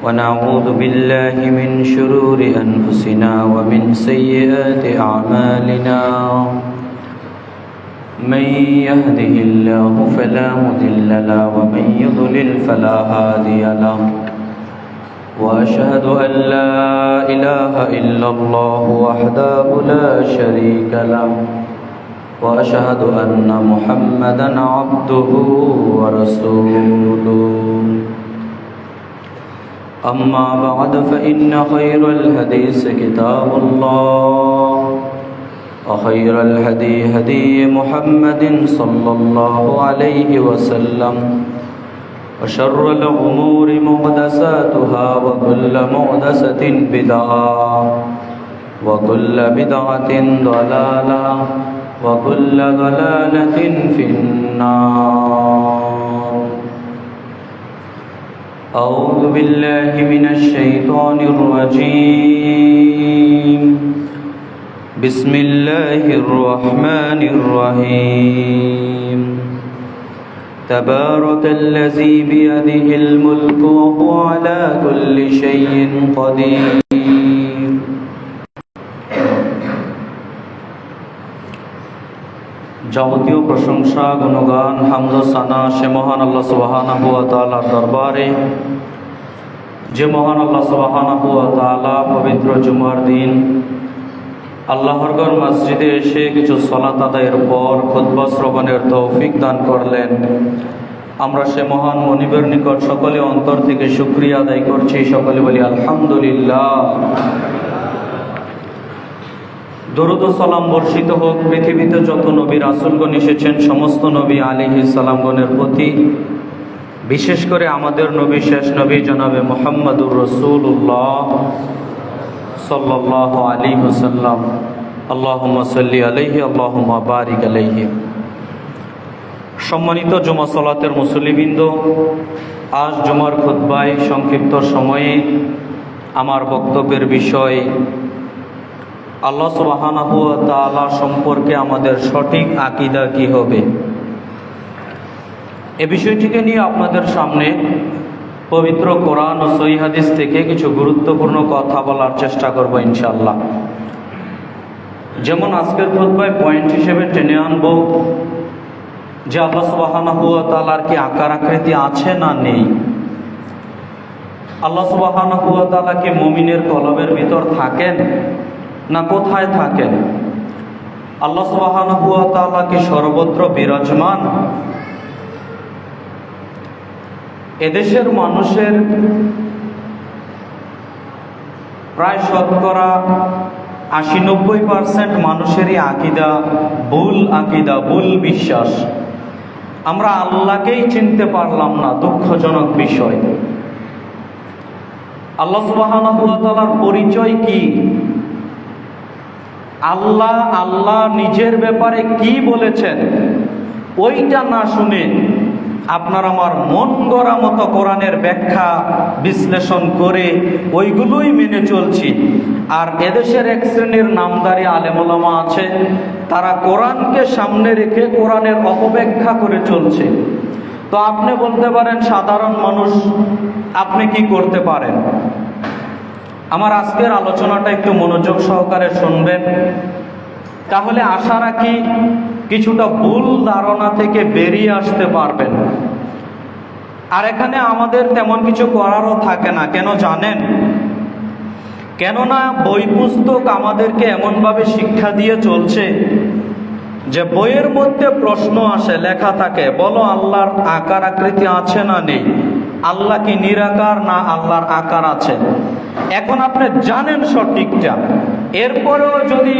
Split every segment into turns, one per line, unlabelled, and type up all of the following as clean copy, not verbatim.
ونعوذ بالله من شرور أنفسنا ومن سيئات أعمالنا من يهده الله فلا مضل له ومن يضلل فلا هادي له وأشهد أن لا إله إلا الله وحده لا شريك له وأشهد أن محمدًا عبده ورسوله أما بعد فإن خير الحديث كتاب الله وخير الهدي هدي محمد صلى الله عليه وسلم وشر الأمور محدثاتها وكل محدثة بدعة وكل بدعة ضلالة وكل ضلالة في النار أعوذ بالله من الشيطان الرجيم بسم الله الرحمن الرحيم تبارك الذي بيده الملك وهو على كل شيء قدير যাবতীয় প্রশংসা গুণগান হামদ সানা সে মহান আল্লাহ সুবহানাহু ওয়া তাআলার দরবারে, যে মহান আল্লাহ সুবহানাহু ওয়া তাআলা পবিত্র জুমার দিন আল্লাহর ঘর মসজিদে এসে কিছু সালাত আদায়ের পর খুতবা শ্রবণের তৌফিক দান করলেন। আমরা সে মহান মনিবের নিকট সকলে অন্তর থেকে শুকরিয়া আদায় করছি। সকলে বলি আলহামদুলিল্লাহ। দরুদ ও সালাম বর্ষিত হোক পৃথিবীতে যত নবী রাসূলগণ এসেছেন সমস্ত নবী আলাইহিস সালামগণের প্রতি, বিশেষ করে আমাদের নবী শেষ নবী জনাবে মুহাম্মদুর রাসূলুল্লাহ সাল্লাল্লাহু আলাইহি ওয়াসাল্লাম। আল্লাহুম্মা সাল্লি আলাইহি আল্লাহুম্মা বারিক আলাইহি। সম্মানিত জুমা সালাতের মুসল্লিবৃন্দ, আজ জুমার খুতবায় সংক্ষিপ্ত সময়ে আমার বক্তব্যের বিষয় আল্লাহ সুবহানাহু ওয়া তাআলা সম্পর্কে আমাদের সঠিক আকীদা কি হবে। এ বিষয়টিকে নিয়ে আপনাদের সামনে পবিত্র কোরআন ও সহিহ হাদিস থেকে কিছু গুরুত্বপূর্ণ কথা বলার চেষ্টা করব ইনশাআল্লাহ। যেমন আজকের খুতবায় পয়েন্ট হিসেবে টেনে আনব যে আল্লাহ সুবহানাহু ওয়া তাআলার কি আকার আকৃতি আছে না নেই। আল্লাহ সুবহানাহু ওয়া তাআলা কি মুমিনের কলবের ভিতর থাকেন না কোথায় থাকেন। আল্লাহ সুবহানাহু ওয়া তাআলা কি সর্বত্র বিরাজমান। এদেশের মানুষের প্রায় শতকরা 80-90% মানুষেরই আকীদা ভুল আকীদা, ভুল বিশ্বাস। আমরা আল্লাহকেই চিনতে পারলাম না, দুঃখজনক বিষয়। আল্লাহ সুবহানাহু ওয়া তাআলার পরিচয় কি? আল্লাহ নিজের ব্যাপারে কি বলেছেন ওইটা না শুনে আপনার আমার মন গড়া মতো কোরআনের ব্যাখ্যা বিশ্লেষণ করে ওইগুলোই মেনে চলছি। আর এদেশের এক শ্রেণীর নামদারি আলেম ওলামা আছে, তারা কোরআনকে সামনে রেখে কোরআনের অপব্যাখ্যা করে চলছে। তো আপনি বলতে পারেন সাধারণ মানুষ আপনি কি করতে পারেন? আমার আজকের আলোচনাটা একটু মনোযোগ সহকারে শুনবেন, তাহলে আশা রাখি কিছুটা ভুল ধারণা থেকে বেরিয়ে আসতে পারবেন। আর এখানে আমাদের তেমন কিছু করারও থাকে না। কেন জানেন? কেননা বই পুস্তক আমাদেরকে এমনভাবে শিক্ষা দিয়ে চলছে যে বইয়ের মধ্যে প্রশ্ন আসে, লেখা থাকে, বলো আল্লাহর আকার আকৃতি আছে না নেই। আল্লাহ কি নিরাকার না আল্লাহর আকার আছে? এখন আপনি জানেন সঠিকটা, এরপরেও যদি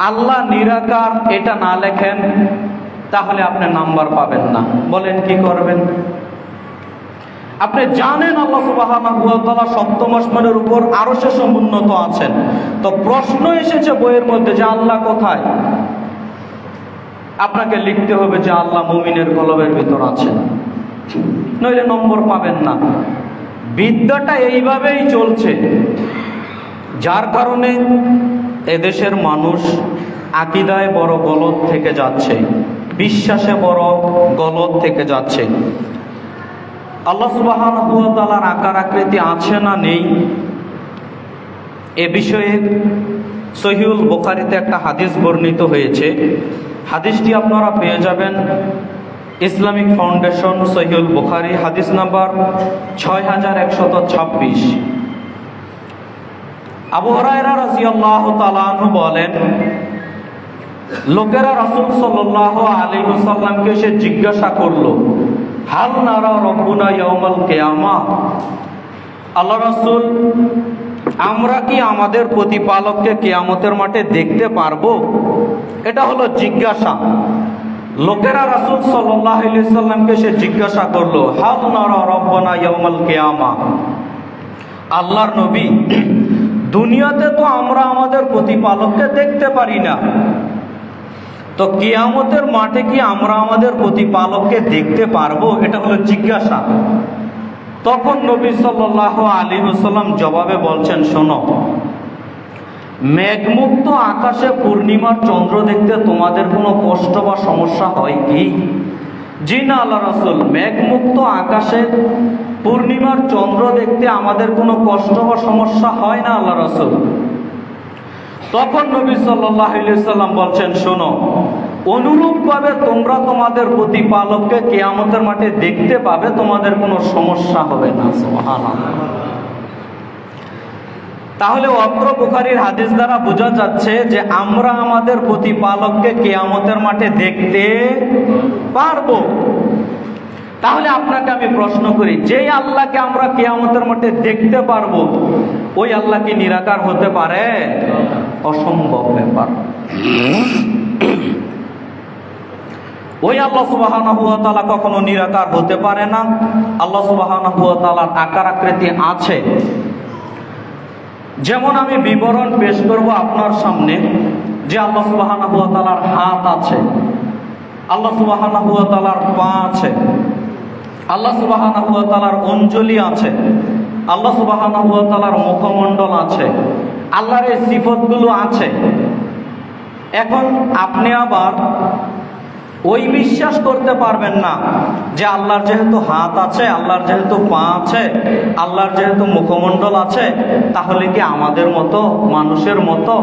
আল্লাহ নিরাকার এটা না লেখেন তাহলে আপনি নাম্বার পাবেন না। বলেন কি করবেন? আপনি জানেন আল্লাহ সুবহানাহু ওয়া তাআলা সপ্তম আসমানের উপর আরশে সমুন্নত আছেন, তো প্রশ্ন এসেছে বইয়ের মধ্যে যে আল্লাহ কোথায়, আপনাকে লিখতে হবে যে আল্লাহ মুমিনের কলবের ভিতর আছেন, নইলে নম্বর পাবেন না। বিদ্যাটা এইভাবেই চলছে, যার কারণে এদেশের মানুষ আকীদায় বড় গলত থেকে যাচ্ছে, বিশ্বাসে বড় গলত থেকে যাচ্ছে। আল্লাহ সুবহানাহু ওয়া তাআলার আকার আকৃতি আছে না নেই, এ বিষয়ে সহিহুল বুখারীতে একটা হাদিস বর্ণিত হয়েছে। হাদিসটি আপনারা পেয়ে যাবেন ইসলামিক ফাউন্ডেশন সহিহুল বুখারী, হাদিস নাম্বার 6126। আবু হুরায়রা রাদিয়াল্লাহু তাআলা আনহু বলেন, লোকেরা রাসূল সাল্লাল্লাহু আলাইহি ওয়াসাল্লামকে এসে জিজ্ঞাসা করলো, হাল নারা রব্বুনা ইয়াউমাল কিয়ামাহ, আল্লাহ রাসূল, আমরা কি আমাদের প্রতিপালককে কিয়ামতের মাঠে দেখতে পারবো? এটা হলো জিজ্ঞাসা। লোকেরা রাসূল সাল্লাল্লাহু আলাইহি ওয়াসাল্লামকে এসে জিজ্ঞাসা করলো, হাল নারা রব্বুনা ইয়াউমাল কিয়ামাহ, আল্লাহর নবী, দুনিয়াতে তো আমরা আমাদের প্রতিপালককে দেখতে পারি না, তো কিয়ামতের মাঠে কি আমরা আমাদের প্রতিপালককে দেখতে পারবো? এটা হলো জিজ্ঞাসা। তখন নবী সাল্লাল্লাহু আলাইহি ওয়াসাল্লাম জবাবে বলছেন, শোনো, মেঘমুক্ত আকাশে পূর্ণিমার চন্দ্র দেখতে তোমাদের কোনো কষ্ট বা সমস্যা হয় কি? জি না আল্লাহ রাসূল, মেঘমুক্ত আকাশে পূর্ণিমার চন্দ্র দেখতে আমাদের কোনো কষ্ট বা সমস্যা হয় না আল্লাহ রাসূল। তখন নবী সাল্লাল্লাহু আলাইহি ওয়াসাল্লাম বলছেন, শোনো, অনুরূপভাবে তোমরা তোমাদের প্রতিপালককে কিয়ামতের মাঠে দেখতে পাবে, তোমাদের কোনো সমস্যা হবে না। সুবহানাল্লাহ। তাহলে অত্র বুখারীর হাদিস দ্বারা বোঝা যাচ্ছে যে আমরা আমাদের প্রতিপালককে কিয়ামতের মাঠে দেখতে পারবো। তাহলে আপনাকে আমি প্রশ্ন করি, যেই আল্লাহকে আমরা কিয়ামতের মাঠে দেখতে পারবো, ওই আল্লাহ কি নিরাকার হতে পারে? অসম্ভব ব্যাপার। ওই আল্লাহ সুবহানাহু ওয়া তাআলা কখনো নিরাকার হতে পারে না। আল্লাহ সুবহানাহু ওয়া তাআলার আকার আকৃতি আছে। যেমন আমি বিবরণ পেশ করব আপনার সামনে যে আল্লাহ সুবহানাহু ওয়া তাআলার হাত আছে, আল্লাহ সুবহানাহু ওয়া তাআলার পা আছে, আল্লাহ সুবহানাহু ওয়া তাআলার অঞ্জলি আছে, আল্লাহ সুবহানাহু ওয়া তাআলার মুখমণ্ডল আছে, আল্লাহর এই সিফতগুলো আছে। এখন আপনি আবার ওই বিশ্বাস করতে পারবেন না যে আল্লাহর যেহেতু হাত আছে, আল্লাহর যেহেতু পা আছে, আল্লাহর যেহেতু মুখমণ্ডল আছে, তাহলে কি আমাদের মতো, মানুষের মতো?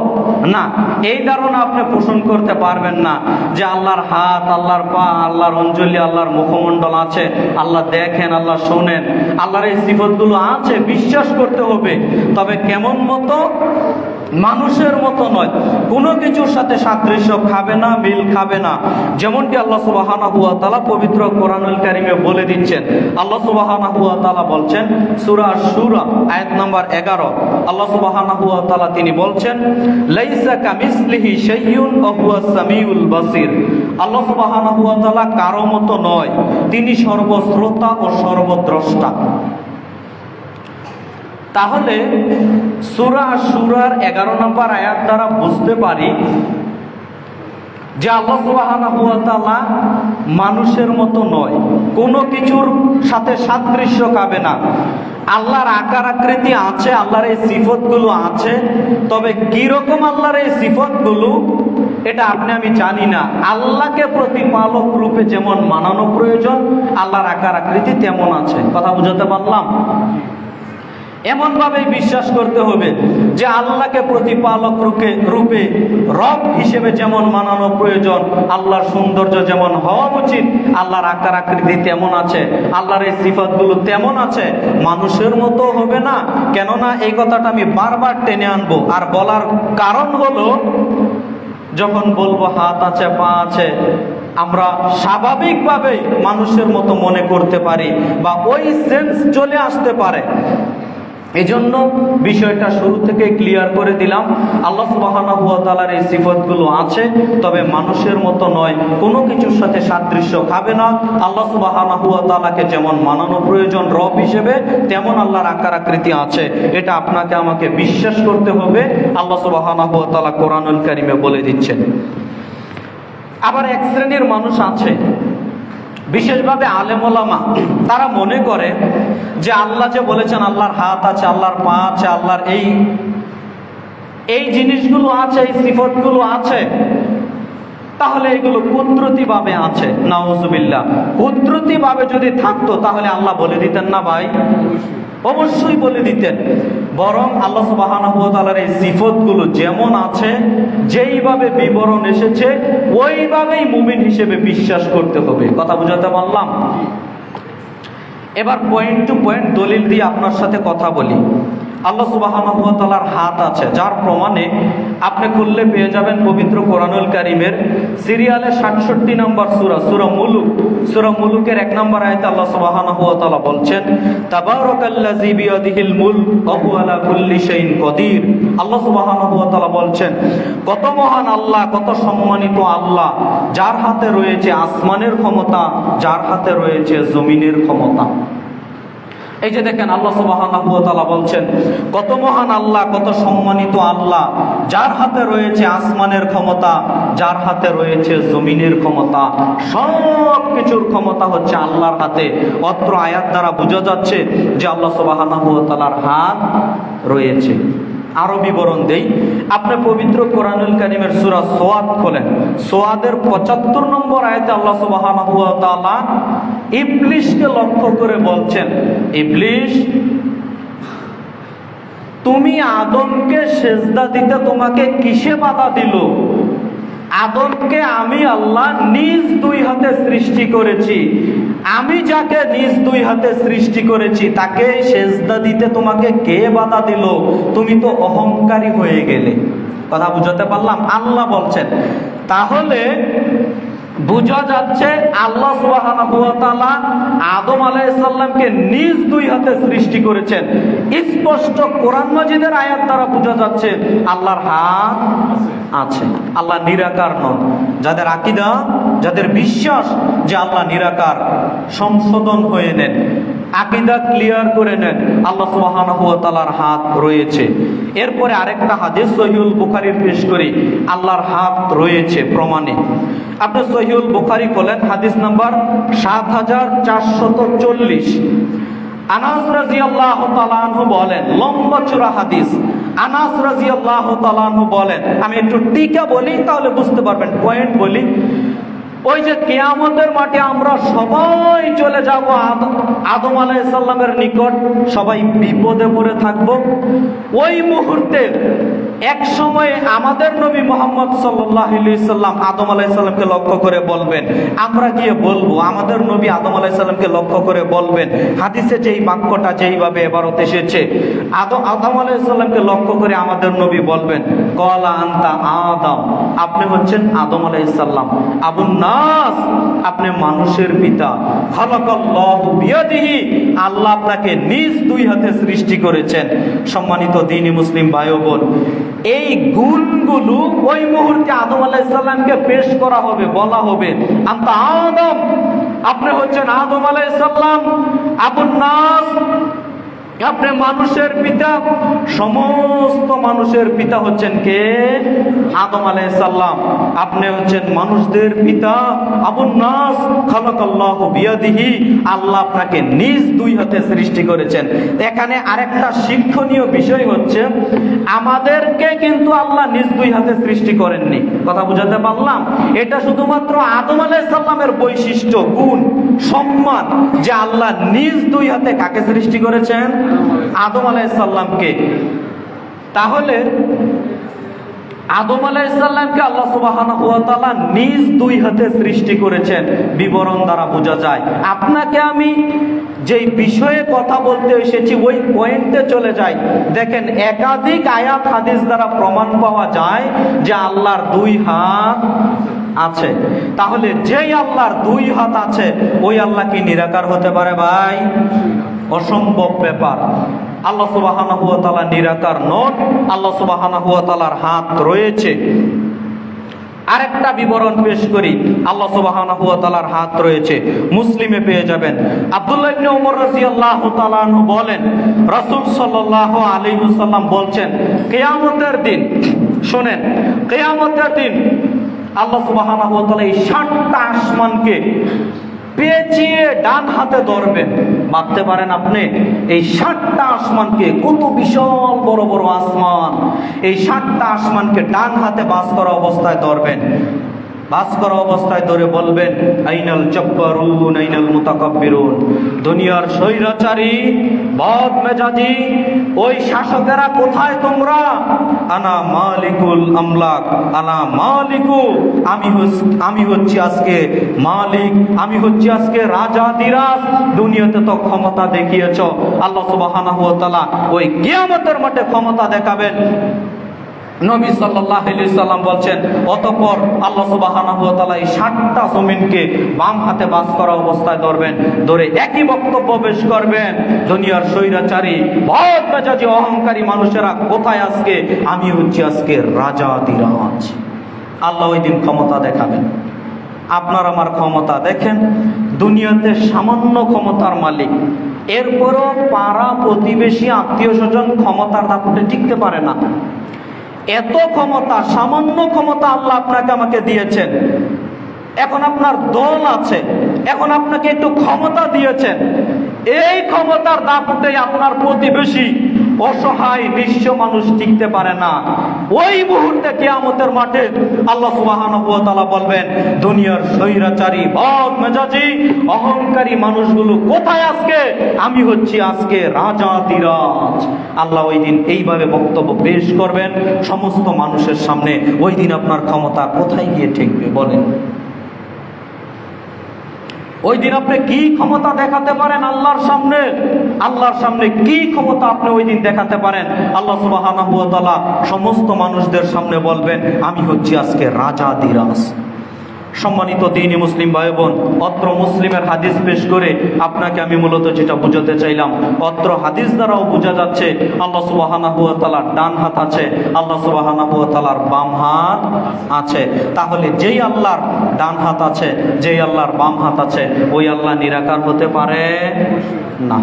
না, এই ধারণা আপনি পোষণ করতে পারবেন না যে আল্লাহর হাত, আল্লাহর পা, আল্লাহর অঞ্জলি, আল্লাহর মুখমণ্ডল আছে, আল্লাহ দেখেন, আল্লাহ শোনেন, আল্লাহর এই সিফতগুলো আছে, বিশ্বাস করতে হবে। তবে কেমন মতো? মানুষের মতো নয়, কোনো কিছুর সাথে সাদৃশ্য খাবে না, মিল খাবে না। যেমনটি আল্লাহ সুবহানাহু ওয়া তাআলা পবিত্র কোরআনুল কারীমে বলে দিচ্ছেন। আল্লাহ সুবহানাহু ওয়া তাআলা বলছেন সূরা সূরা আয়াত নাম্বার 11, আল্লাহ সুবহানাহু ওয়া তাআলা তিনি বলছেন, লাইসা কামিসলিহি শাইউন ওয়া হুয়াস সামিউল বাসীর। আল্লাহ সুবহানাহু ওয়া তাআলা কারো মতো নয়, তিনি সর্বশ্রোতা ও সর্বদ্রষ্টা। তাহলে সূরা সূরার 11 নম্বর আয়াত দ্বারা বুঝতে পারি যে আল্লাহ সুবহানাহু ওয়া তাআলা মানুষের মতো নয়, কোনো কিছুর সাথে সাদৃশ্য খাবে না। আল্লাহর আকার আকৃতি আছে, আল্লাহর এই সিফতগুলো আছে, তবে কি রকম আল্লাহর এই সিফতগুলো এটা আপনি আমি জানি না। আল্লাহকে প্রতিপালক রূপে যেমন মানানো প্রয়োজন, আল্লাহর আকার আকৃতি তেমন আছে। কথা বুঝাতে পারলাম? এমনভাবে বিশ্বাস করতে হবে যে আল্লাহকে প্রতিপালক রূপে রব হিসেবে যেমন মানানো প্রয়োজন, আল্লাহর সৌন্দর্য যেমন হওয়া উচিত, আল্লাহর আকার আকৃতি তেমন আছে, আল্লাহর এই সিফাতগুলো তেমন আছে, মানুষের মতো হবে না। কেননা এই কথাটা আমি বারবার টেনে আনবো, আর বলার কারণ হলো যখন বলবো হাত আছে, পা আছে, আমরা স্বাভাবিকভাবেই মানুষের মতো মনে করতে পারি বা ওই সেন্স চলে আসতে পারে। এজন্য বিষয়টা শুরু থেকে ক্লিয়ার করে দিলাম। আল্লাহ সুবহানাহু ওয়া তাআলার এই সিফাতগুলো আছে, তবে মানুষের মতো নয়, কোনো কিছুর সাথে সাদৃশ্য খাবে না। আল্লাহ সুবহানাহু ওয়া তাআলাকে যেমন মানানো প্রয়োজন রব হিসেবে, তেমন আল্লাহর আকার আকৃতি আছে। এটা আপনাকে আমাকে বিশ্বাস করতে হবে। আল্লাহ সুবহানাহু ওয়া তাআলা কোরআনুল কারীমে বলে দিচ্ছেন। আবার এক শ্রেণীর মানুষ আছে, বিশেষভাবে আলেম ওলামা, তারা মনে করে যে আল্লাহ যে বলেছেন আল্লাহর হাত আছে, আল্লাহর পা আছে, আল্লাহর এই জিনিসগুলো আছে, এই সিফতগুলো আছে, তাহলে এগুলো কুদরতিভাবে আছে, নাউজুবিল্লাহ। কুদরতিভাবে যদি থাকতো তাহলে আল্লাহ বলে দিতেন না ভাই? অবশ্যই বলে দিতেন। বরং আল্লাহ সুবহানাহু ওয়া তাআলার এই সিফতগুলো যেমন আছে, যেইভাবে বিবরণ এসেছে ওইভাবেই মুমিন হিসেবে বিশ্বাস করতে হবে। কথা বুঝাতে পারলাম? এবার পয়েন্ট টু পয়েন্ট দলিল দিয়ে আপনার সাথে কথা বলি। আল্লাহ সুবহানাহু ওয়া তাআলার হাত আছে, যার প্রমাণে আপনি খুললে পেয়ে যাবেন পবিত্র কোরআনুল কারীমের সিরিয়ালে 67 নম্বর সূরা, সূরা মুলুক। সূরা মুলুকের 1 নম্বর আয়াতে আল্লাহ সুবহানাহু ওয়া তাআলা বলছেন, তাবারাকাল্লাযী বিয়াদিহিল মুলক ওয়া হুয়া আলা কুল্লি শাইইন কদির। আল্লাহ সুবহানাহু ওয়া তাআলা বলছেন, কত মহান আল্লাহ, কত সম্মানিত আল্লাহ, যার হাতে রয়েছে আসমানের ক্ষমতা, যার হাতে রয়েছে জমিনের ক্ষমতা। এই যে দেখেন আল্লাহ সুবহানাহু ওয়া তাআলা বলছেন, কত মহান আল্লাহ, কত সম্মানিত আল্লাহ, যার হাতে রয়েছে আসমানের ক্ষমতা, যার হাতে রয়েছে জমিনের ক্ষমতা। সব কিছুর ক্ষমতা হচ্ছে আল্লাহর হাতে। অত্র আয়াত দ্বারা বোঝা যাচ্ছে যে আল্লাহ সুবহানাহু ওয়া তাআলার হাত রয়েছে। আরো বিবরণ দেই, আপনি পবিত্র কোরআনুল কারীমের সূরা সোয়াদ খোলেন। সোয়াদের 75 নম্বর আয়াতে আল্লাহ সুবহানাহু ওয়া তাআলা ইবলিসকে লক্ষ্য করে বলছেন, ইবলিস, তুমি আদমকে সেজদা দিতে তোমাকে কিসে বাধা দিল? আদমকে আমি আল্লাহ নিজ দুই হাতে সৃষ্টি করেছি। আমি যাকে নিজ দুই হাতে সৃষ্টি করেছি তাকে সেজদা দিতে তোমাকে কে বাধা দিল? তুমি তো অহংকারী হয়ে গেলে। কথা বুঝাতে পারলাম? আল্লাহ বলছেন। তাহলে বোঝা যাচ্ছে আল্লাহ সুবহানাহু ওয়া তাআলা আদম আলাইহিস সালামকে নিজ দুই হাতে সৃষ্টি করেছেন। স্পষ্ট কোরআন মাজিদের আয়াত দ্বারা বোঝা যাচ্ছে আল্লাহর হাত আছে। আল্লাহ নিরাকার নন। যাদের আকীদা, যাদের বিশ্বাস যে আল্লাহ নিরাকার, সংশোধন হয়ে নেন, আকীদা ক্লিয়ার করে নেন, আল্লাহ সুবহানাহু ওয়া তাআলার হাত রয়েছে। এরপরে আরেকটা হাদিস সহিহুল বুখারীর পেশ করি, আল্লাহর হাত রয়েছে প্রমাণে। আপনি সহিহুল বুখারী খোলেন, হাদিস নাম্বার 7440। আনাস রাদিয়াল্লাহু তাআলা আনহু বলেন, লম্বা চূড়া হাদিস। আনাস রাদিয়াল্লাহু তাআলা আনহু বলেন, আমি একটু টিকা বলি তাহলে বুঝতে পারবেন, পয়েন্ট বলি। ওই যে কিয়ামতের মাঠে আমরা সবাই চলে যাব আদম আলাইহিস সালামের নিকট, সবাই বিপদে পড়ে থাকব। ওই মুহূর্তে এক সময়ে আমাদের নবী মুহাম্মদ সাল্লাল্লাহু আলাইহি সাল্লাম আদম আলাইহিস সালামকে লক্ষ্য করে বলবেন, আমরা গিয়ে বলবো, আমাদের নবী আদম আলাইহিস সালামকে লক্ষ্য করে বলবেন, হাদিসে যেই বাক্যটা যেইভাবে এবারত এসেছে, আদম আলাইহিস সালামকে লক্ষ্য করে আমাদের নবী বলবেন, ক্বালা আনতা আদম, আপনি হচ্ছেন আদম আলাইহিস সালাম, আবুন নাস, আপনি মানুষের পিতা, খালাকাল্লাহু বিয়াদিহি, আল্লাহ আপনাকে নিজ দুই হাতে সৃষ্টি করেছেন। সম্মানিত দ্বীনি মুসলিম ভাই ও বোন, এই গুণগুলো ওই মুহূর্তে আদম আলাইহিস সালামকে পেশ করা হবে, বলা হবে, আনতা আদম, আপনি হচ্ছেন আদম আলাইহিস সালাম, আবুন নাস, আপনি মানুষের পিতা। সমস্ত মানুষের পিতা হচ্ছেন কে? আদম আলাইহিস সালাম। আপনি হচ্ছেন মানুষদের পিতা, আবুন নাস, খালাকাল্লাহু বিয়াদিহি, আল্লাহ আপনাকে নিজ দুই হাতে সৃষ্টি করেছেন। এখানে আরেকটা শিক্ষণীয় বিষয় হচ্ছে, আমাদেরকে কিন্তু আল্লাহ নিজ দুই হাতে সৃষ্টি করেননি। কথা বুঝাতে পারলাম? এটা শুধুমাত্র আদম আলাইহিস সালামের বৈশিষ্ট্য, গুণ, সম্মান, যে আল্লাহ নিজ দুই হাতে কাকে সৃষ্টি করেছেন? আদম আলাইহিস সালামকে। তাহলে আদম আলাইহিস সালামকে আল্লাহ সুবহানাহু ওয়া তাআলা নিজ দুই হাতে সৃষ্টি করেছেন, বিবরণ দ্বারা বোঝা যায়। আপনাকে আমি যেই বিষয়ে কথা বলতে এসেছি ওই পয়েন্টে চলে যাই। দেখেন, একাধিক আয়াত হাদিস দ্বারা প্রমাণ পাওয়া যায় যে আল্লাহর দুই হাত আছে। তাহলে যেই আল্লাহর দুই হাত আছে ওই আল্লাহ কি নিরাকার হতে পারে ভাই? অসম্ভব ব্যাপার। আল্লাহ সুবহানাহু ওয়া তাআলা নিরাকার নন, আল্লাহ সুবহানাহু ওয়া তাআলার হাত রয়েছে। আরেকটা বিবরণ পেশ করি, আল্লাহ সুবহানাহু ওয়া তাআলার হাত রয়েছে, মুসলিমে পেয়ে যাবেন। আব্দুল্লাহ ইবনে ওমর রাদিয়াল্লাহু তাআলা আনহু বলেন, রাসূল সাল্লাল্লাহু আলাইহি ওয়াসাল্লাম বলছেন, কিয়ামতের দিন, শুনেন, কিয়ামতের দিন আল্লাহ সুবহানাহু ওয়া তাআলা এই 7টা আসমানকে পেঁচিয়ে ডান হাতে ধরবেন। ভাবতে পারেন আপনি, এই 7টা আসমানকে, কত বিশাল বড় বড় আসমান, এই 7টা আসমানকে ডান হাতে বাস করা অবস্থায় ধরবেন। বাস করা অবস্থায় ধরে বলবেন, আইনাল জব্বারুন আইনাল মুতাকাব্বিরুন। দুনিয়ার স্বৈরাচারী বদ মেজাজি ওই শাসকেরা কোথায় তোমরা? আনা মালিকুল আমলাক, আনা মালিকু, আমি হচ্ছি আজকে মালিক, আমি হচ্ছি আজকে রাজাধিরাজ। দুনিয়াতে তো ক্ষমতা দেখিয়েছ, আল্লাহ সুবহানাহু ওয়া তাআলা ওই কিয়ামতের মাঠে ক্ষমতা দেখাবেন। নবী সাল্লাল্লাহু আলাইহি সাল্লাম বলছেন, অতঃপর আল্লাহ সুবহানাহু ওয়া তাআলা এই 7টা জমিনকে বাম হাতে বাস করা অবস্থায় ধরবেন, ধরে একই বক্তব্য পেশ করবেন, দুনিয়ার স্বৈরাচারী বদ মেজাজি অহংকারী মানুষেরা কোথায় আজকে? আমি হচ্ছি আজকে রাজাধিরাজ। আল্লাহ ওই দিন ক্ষমতা দেখাবেন। আপনার আমার ক্ষমতা দেখেন, দুনিয়াতে সামান্য ক্ষমতার মালিক, এরপরও পাড়া প্রতিবেশী আত্মীয় স্বজন ক্ষমতার দাপটে টিকতে পারে না। এত ক্ষমতা, সামান্য ক্ষমতা আল্লাহ আপনাকে আমাকে দিয়েছেন। এখন আপনার দল আছে, এখন আপনাকে একটু ক্ষমতা দিয়েছেন, এই ক্ষমতার দাপটে আপনার প্রতিবেশী অসহায় নিঃস্ব মানুষ টিকতে পারে না। ওই মুহূর্তে কিয়ামতের মাঠে আল্লাহ সুবহানাহু ওয়া তাআলা বলবেন, দুনিয়ার স্বৈরাচারী বদ মেজাজি অহংকারী মানুষগুলো কোথায় আজকে? আমি হচ্ছি আজকে রাজাধিরাজ। আল্লাহ ওই দিন এইভাবে বক্তব্য পেশ করবেন সমস্ত মানুষের সামনে। ওই দিন আপনার ক্ষমতা কোথায় গিয়ে ঠেকবে বলেন? ওই দিন আপনি কি ক্ষমতা দেখাতে পারেন আল্লাহর সামনে? আল্লাহর সামনে কি ক্ষমতা আপনি ওই দিন দেখাতে পারেন? আল্লাহ সুবহানাহু ওয়া তাআলা সমস্ত মানুষদের সামনে বলবেন, আমি হচ্ছি আজকে রাজাধিরাজ। সম্মানিত দ্বীনি মুসলিম ভাই বোন, অত্র মুসলিমের হাদিস পেশ করে আপনাকে আমি মূলত যেটা বুঝাতে চাইলাম, অত্র হাদিস দ্বারাও বোঝা যাচ্ছে আল্লাহ সুবহানাহু ওয়া তাআলার ডান হাত আছে, আল্লাহ সুবহানাহু ওয়া তাআলার বাম হাত আছে। তাহলে যেই আল্লাহর ডান হাত আছে, যেই আল্লাহর বাম হাত আছে, ওই আল্লাহ নিরাকার হতে পারে না।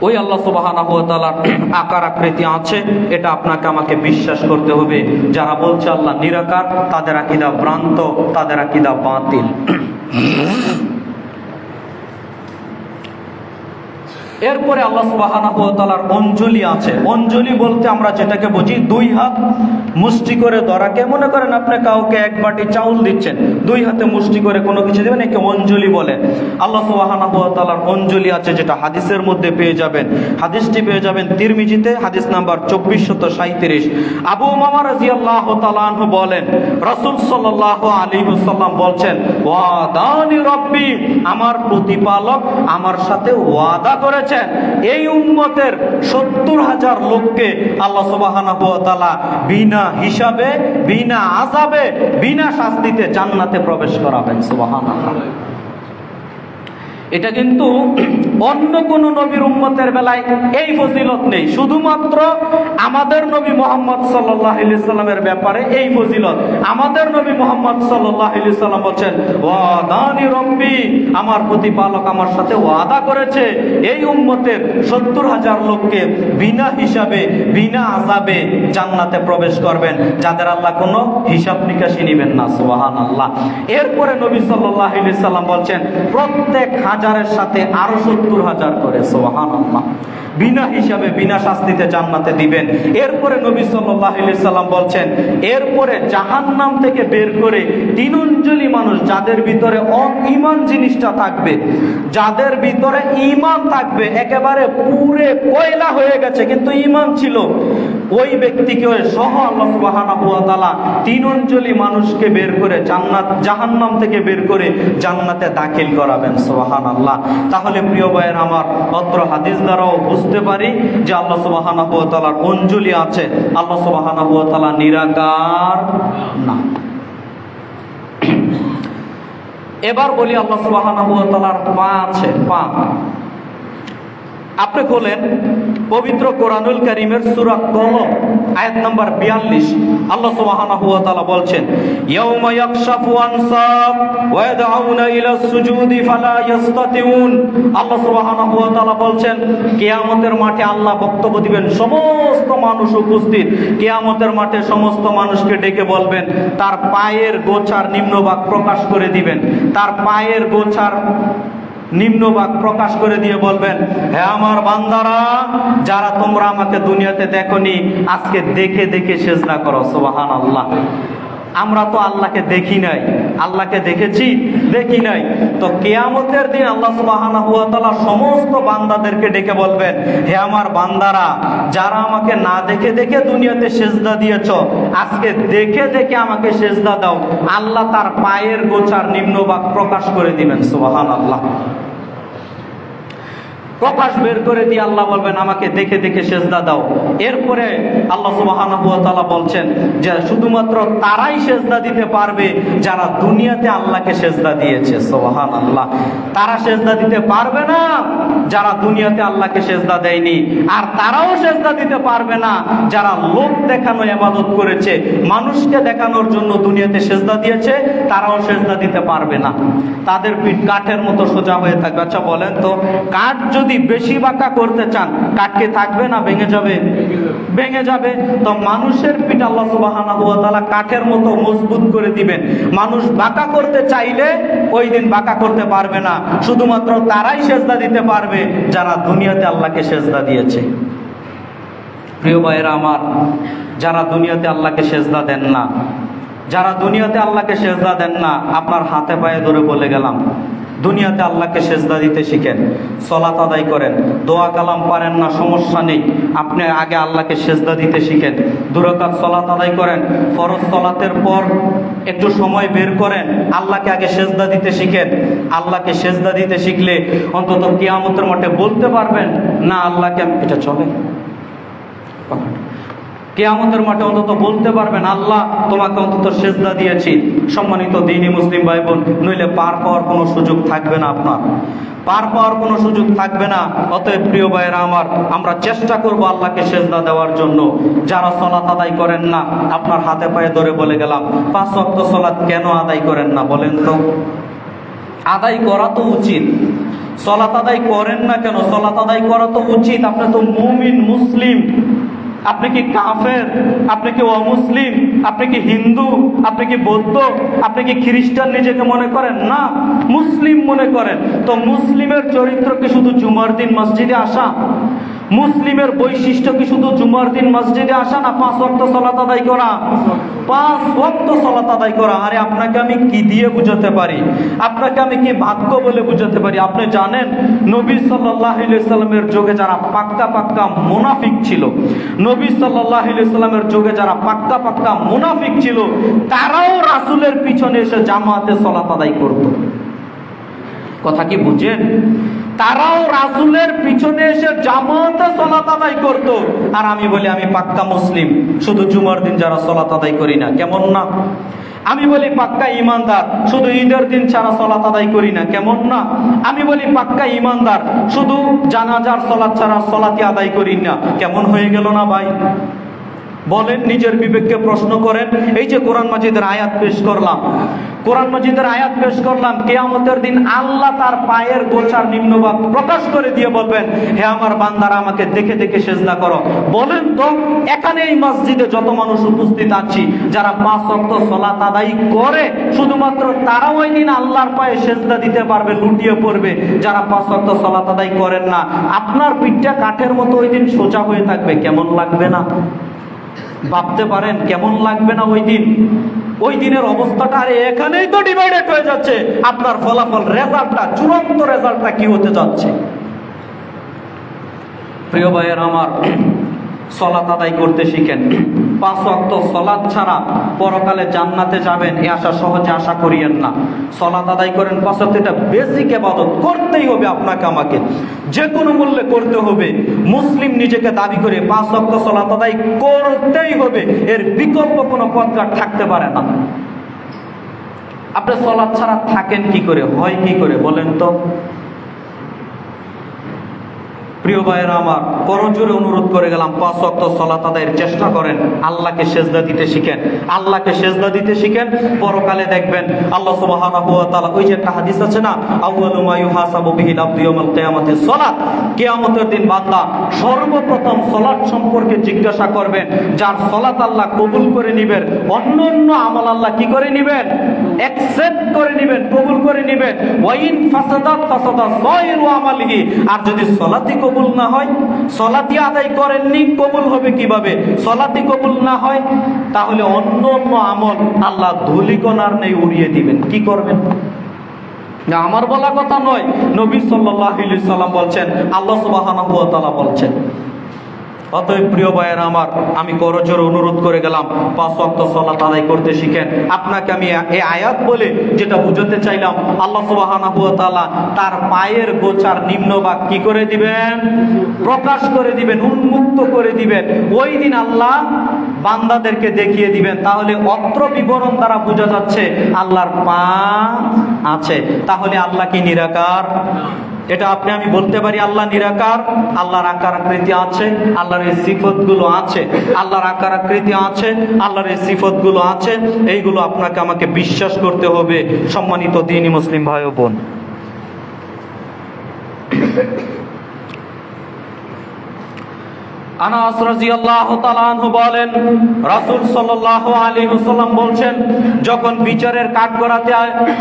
ওই আল্লাহ সুবহানাহু ওয়া তাআলার আকার আকৃতি আছে, এটা আপনাকে আমাকে বিশ্বাস করতে হবে। যারা বলছে আল্লাহ নিরাকার, তাদের আকীদা ভ্রান্ত, তাদের আকীদা বাতিল। এরপরে আল্লাহ সুবহানাহু ওয়া তাআলার অঞ্জলি আছে। অঞ্জলি বলতে আমরা যেটাকে বুঝি, 2 হাত মুষ্টি করে ধরাকে। মনে করেন আপনি কাউকে 1 বাটি চাউল দিচ্ছেন, 2 হাতে মুষ্টি করে কোনো কিছু দেবেন, একে অঞ্জলি বলে। আল্লাহ সুবহানাহু ওয়া তাআলার অঞ্জলি আছে, যেটা হাদিসের মধ্যে পেয়ে যাবেন। হাদিসটি পেয়ে যাবেন তিরমিজিতে, হাদিস নাম্বার 2437। আবু উমামা রাদিয়াল্লাহু তাআলা আনহু বলেন, রাসূল সাল্লাল্লাহু আলাইহি ওয়াসাল্লাম বলছেন, ওয়াদানি রাব্বি, আমার প্রতিপালক আমার সাথে ওয়াদা করেছেন এই উম্মতের 70,000 লোককে আল্লাহ সুবহানাহু ওয়া তাআলা বিনা হিসাবে, বিনা আযাবে, বিনা শাস্তিতে জান্নাতে প্রবেশ করাবেন। সুবহানাল্লাহ। এটা কিন্তু অন্য কোন নবীর উম্মতের বেলায় এই ফজিলত নেই, শুধুমাত্র আমাদের নবী মুহাম্মদ সাল্লাল্লাহু আলাইহি সাল্লামের ব্যাপারে এই ফজিলত। আমাদের নবী মুহাম্মদ সাল্লাল্লাহু আলাইহি সাল্লাম বলেন, ওয়াদানি রব্বি, আমার প্রতিপালক আমার সাথে ওয়াদা করেছে এই উম্মতের 70,000 লোককে বিনা হিসাবে, বিনা আযাবে জান্নাতে প্রবেশ করবেন, যাদের আল্লাহ কোনো হিসাব নিকাশি নেবেন না। সুবহানাল্লাহ। এরপরে নবী সাল্লাল্লাহু আলাইহি সাল্লাম বলেন, প্রত্যেক হাজারের সাথে আরো 70,000 করে। সুবহানাল্লাহ। বিনা হিসাবে, বিনা শাস্তিতে জান্নাতে দিবেন। এরপরে নবী সাল্লাল্লাহু আলাইহি সাল্লাম বলছেন, এরপরে জাহান্নাম থেকে বের করে 3 অঞ্জলি মানুষ, যাদের ভিতরে ঈমান জিনিসটা থাকবে, যাদের ভিতরে ঈমান থাকবে, একেবারে পুরে কয়লা হয়ে গেছে কিন্তু ঈমান ছিল, ওই ব্যক্তিকে সহ আল্লাহ সুবহানাহু ওয়া তাআলা 3 অঞ্জলি মানুষকে বের করে জাহান্নাম থেকে বের করে জান্নাতে দাখিল করাবেন। সুবহানাল্লাহ। তাহলে প্রিয় ভাইয়ের আমার, অত্র হাদিস দ্বারাও বুঝতে পারি যে আল্লাহ সুবহানাহু ওয়া তাআলার অঞ্জলি আছে, আল্লাহ সুবহানাহু ওয়া তাআলা নিরাকার না। এবার বলি, আল্লাহ সুবহানাহু ওয়া তাআলার পা আছে। পা আপনি খোলেন পবিত্র কোরআনুল কারীমের সূরা কলম আয়াত নাম্বার 42। আল্লাহ সুবহানাহু ওয়া তাআলা বলছেন, ইয়াউমা ইয়াকশাফু আন সাক ওয়া ইয়াদউনা ইলা সুজুদি ফালা ইস্তাতিউন। আল্লাহ সুবহানাহু ওয়া তাআলা বলছেন, কিয়ামতের মাঠে আল্লাহ বক্তব্য দিবেন, সমস্ত মানুষ উপস্থিত। কিয়ামতের মাঠে সমস্ত মানুষকে ডেকে বলবেন, তার পায়ের গোছার নিম্নভাগ প্রকাশ করে দিবেন, তার পায়ের গোছার নিম্নভাগ প্রকাশ করে দিয়ে বলবেন, হে আমার বান্দারা, যারা তোমরা আমাকে দুনিয়াতে দেখোনি, আজকে দেখে দেখে সিজদা করো। সুবহানাল্লাহ। আমরা তো আল্লাহকে দেখি নাই। আল্লাহকে দেখেছি? দেখি নাই। তো কিয়ামতের দিন আল্লাহ সুবহানাহু ওয়া তাআলা সমস্ত বান্দাদেরকে ডেকে বলবেন, হে আমার বান্দারা, যারা আমাকে না দেখে দেখে দুনিয়াতে সেজদা দিয়েছ, আজকে দেখে দেখে আমাকে সেজদা দাও। আল্লাহ তার পায়ের গোছার নিম্নভাগ প্রকাশ করে দিবেন। সুবহানাল্লাহ। প্রকাশ বের করে দিয়ে আল্লাহ বলবেন, আমাকে দেখে দেখে সেজদা দাও। এরপরে আল্লাহ সুবহানাহু ওয়া তাআলা বলছেন যে শুধুমাত্র তারাই সেজদা দিতে পারবে যারা দুনিয়াতে আল্লাহকে সেজদা দিয়েছে। সুবহানাল্লাহ। তারা সেজদা দিতে পারবে না যারা দুনিয়াতে আল্লাহকে সেজদা দেয়নি, আর তারাও সেজদা দিতে পারবে না যারা লোক দেখানো ইবাদত করেছে, মানুষকে দেখানোর জন্য দুনিয়াতে সেজদা দিয়েছে, তারাও সেজদা দিতে পারবে না। তাদের পিঠ কাঠের মতো সোজা হয়ে থাকবে। আচ্ছা বলেন তো, কাঠ যদি বেশি বাঁকা করতে চান, কাঠ কি থাকবে না ভেঙে যাবে? ভেঙে যাবে। তো মানুষের পিঠ আল্লাহ সুবহানাহু ওয়া তাআলা কাঠের মতো মজবুত করে দিবেন। মানুষ বাঁকা করতে চাইলে ওই দিন বাঁকা করতে পারবে না। শুধুমাত্র তারাই সেজদা দিতে পারবে যারা দুনিয়াতে আল্লাহকে সেজদা দিয়েছে। প্রিয় ভাইয়েরা আমার, যারা দুনিয়াতে আল্লাহকে সেজদা দেন না, যারা দুনিয়াতে আল্লাহকে সেজদা দেন না, আপনার হাতে পায়ে ধরে বলে গেলাম, দুনিয়াতে আল্লাহকে সেজদা দিতে শিখেন, সালাত আদায় করেন। দোয়া কালাম পারেন না, সমস্যা নেই, আপনি আগে আল্লাহকে সেজদা দিতে শিখেন। 2 রাকাত সালাত আদায় করেন, ফরজ সালাতের পর একটু সময় বের করেন, আল্লাহকে আগে সেজদা দিতে শিখেন। আল্লাহকে সেজদা দিতে শিখলে অন্তত কিয়ামতের মাঠে বলতে পারবেন না আল্লাহকে, এটা চলে, কিয়ামতের মাঠে অন্তত বলতে পারবেন, আল্লাহ তোমাকে অন্তত সেজদা দিয়েছি। সম্মানিত দ্বীনি মুসলিম ভাই বোন, নইলে পার পাওয়ার কোনো সুযোগ থাকবে না, আপনার পার পাওয়ার কোনো সুযোগ থাকবে না। অতএব প্রিয় ভাইয়েরা আমার, আমরা চেষ্টা করব আল্লাহকে সেজদা দেওয়ার জন্য। যারা সালাত আদায় করেন না, আপনার হাতে পায়ে ধরে বলে গেলাম, 5 ওয়াক্ত সালাত কেন আদায় করেন না বলেন তো? আদায় করা তো উচিত। সালাত আদায় করেন না কেন? সালাত আদায় করা তো উচিত। আপনি তো মুমিন, মুসলিম। আপনি কি কাফের? আপনি কি অমুসলিম? আপনি কি হিন্দু? আপনি কি বৌদ্ধ? আপনি কি খ্রিস্টান নিজেকে মনে করেন? না, মুসলিম মনে করেন। তো মুসলিমের চরিত্র কি শুধু জুমার দিন মসজিদে আসা? মুসলিমের বৈশিষ্ট্য কি শুধু জুমার দিন মসজিদে আসা না 5 ওয়াক্ত সালাত আদায় করা? 5 ওয়াক্ত সালাত আদায় করা। আরে আপনাকে আমি কি দিয়ে বুঝাতে পারি? আপনাকে আমি কি ভাগ্য বলে বুঝাতে পারি? আপনি জানেন, নবী সাল্লাল্লাহু আলাইহি ওয়াসাল্লামের যুগে যারা পাক্কা পাক্কা মুনাফিক ছিল, নবী সাল্লাল্লাহু আলাইহি ওয়াসাল্লামের যুগে যারা পাক্কা পাক্কা মুনাফিক ছিল, তারাও রাসূলের পিছনে এসে জামাতে সালাত আদায় করত। কথা কি বুঝেন? তারাও রাসূলের পিছনে এসে জামাতে সালাত আদায় করত। আর আমি বলি আমি পাক্কা মুসলিম, শুধু জুমার দিন যারা সালাত আদায় করি না, কেমন না? আমি বলি পাক্কা ইমানদার, শুধু ঈদের দিন ছাড়া সালাত আদায় করি না, কেমন না? আমি বলি পাক্কা ইমানদার, শুধু জানাজার সালাত ছাড়া সালাতই আদায় করি না, কেমন হয়ে গেল না ভাই? বলেন, নিজের বিবেককে প্রশ্ন করেন। এই যে কোরআন মাজিদের আয়াত পেশ করলাম, কোরআন মাজিদের আয়াত পেশ করলাম, কিয়ামতের দিন আল্লাহ তার পায়ের গোছার নিম্নভাগ প্রকাশ করে দিয়ে বলবেন, হে আমার বান্দারা, আমাকে দেখে দেখে সেজদা করো। বলেন তো, এখানে এই মসজিদে যত মানুষ উপস্থিত আছি, যারা 5 ওয়াক্ত সালাত আদায় করে, শুধুমাত্র তারা ওই দিন আল্লাহর পায়ে সেজদা দিতে পারবে, লুটিয়ে পড়বে। যারা 5 ওয়াক্ত সালাত আদায় করেন না, আপনার পিঠটা কাঠের মতো ওই দিন সোজা হয়ে থাকবে, কেমন লাগবে না? ভাবতে পারেন কেমন লাগবে না ওই দিন? ওই দিনের অবস্থাটা আরে এখানেই তো ডিভাইডেড হয়ে যাচ্ছে। আপনার ফলাফল, রেজাল্টটা, চূড়ান্ত রেজাল্টটা কি হতে যাচ্ছে? প্রিয় ভাইয়ের আমার, সালাত আদায় করতে শিখেন। 5 ওয়াক্ত সালাত ছাড়া পরকালে জান্নাতে যাবেন এ আশা সহজে আশা করিয়েন না। সালাত আদায় করেন 5 ওয়াক্ত, এটা বেসিক ইবাদত, করতেই হবে আপনাকে আমাকে, যে কোনো মূল্যে করতে হবে। মুসলিম নিজেকে দাবি করে 5 ওয়াক্ত সালাত আদায় করতেই হবে, এর বিকল্প কোনো পথঘাট থাকতে পারে না। আপনি সালাত ছাড়া থাকেন কি করে, হয় কি করে বলেন তো? প্রিয় ভাইয়েরা আমার, করজোরে অনুরোধ করে গেলাম, 5 ওয়াক্ত সালাত আদায়ের চেষ্টা করেন, আল্লাহকে সেজদা দিতে শিখেন, আল্লাহকে সেজদা দিতে শিখেন। পরকালে দেখবেন আল্লাহ সুবহানাহু ওয়া তাআলা, ওই যে একটা হাদিস আছে না, আউয়ালু মা ইউহাসাবু বিহিল আবদু ইয়াউমাল কিয়ামাতি সালাত, কিয়ামতের দিন বান্দা সর্বপ্রথম সালাত সম্পর্কে জিজ্ঞাসা করবেন, যার সালাত আল্লাহ কবুল করে নেবেন, অন্য আমল আল্লাহ কি করে নেবেন? অ্যাকসেপ্ট করে নেবেন, কবুল করে নেবেন। ওয়াইন ফাসাদাত ফাসাদা সাইরু আমালিহি, আর যদি সালাতই কবুল কবুল না হয়? সলাতি আদায় করেননি, কবুল হবে কিভাবে? সলাতি কবুল না হয়, তাহলে অন্য অন্য আমল আল্লাহ ধূলিকণার নেই উড়িয়ে দিবেন। কি করবেন? না, আমার বলা কথা নয়, নবী সাল্লাল্লাহু আলাইহি সাল্লাম বলছেন, আল্লাহ সুবহানাহু ওয়া তাআলা বলছেন। অতএব প্রিয় ভাইয়েরা আমার, আমি করজোরে অনুরোধ করে গেলাম 5 ওয়াক্ত সালাত আদায় করতে শিখেন। আপনাকে আমি এই আয়াত বলে যেটা বুঝাতে চাইলাম, আল্লাহ সুবহানাহু ওয়া তাআলা তার পায়ের গোছার নিম্নভাগ কি করে দিবেন? প্রকাশ করে দিবেন, উন্মুক্ত করে দিবেন। ওই দিন আল্লাহ বান্দাদেরকে দেখিয়ে দিবেন। তাহলে অত্র বিবরণ দ্বারা বোঝা যাচ্ছে আল্লাহর পা আছে। তাহলে আল্লাহ কি নিরাকার? এটা আপনি আমি বলতে পারি আল্লাহ নিরাকার। আল্লাহর আকার আকৃতি আছে, আল্লাহর এই সিফতগুলো আছে, আল্লাহর আকার আকৃতি আছে, আল্লাহর এই সিফতগুলো আছে। এইগুলো আপনাকে আমাকে বিশ্বাস করতে হবে সম্মানিত দ্বীনি মুসলিম ভাই ও বোন। আনাস রাদিয়াল্লাহু তাআলা আনহু বলেন, রাসূল সাল্লাল্লাহু আলাইহি ওয়াসাল্লাম বলছেন, যখন বিচারের কাঠগড়াতে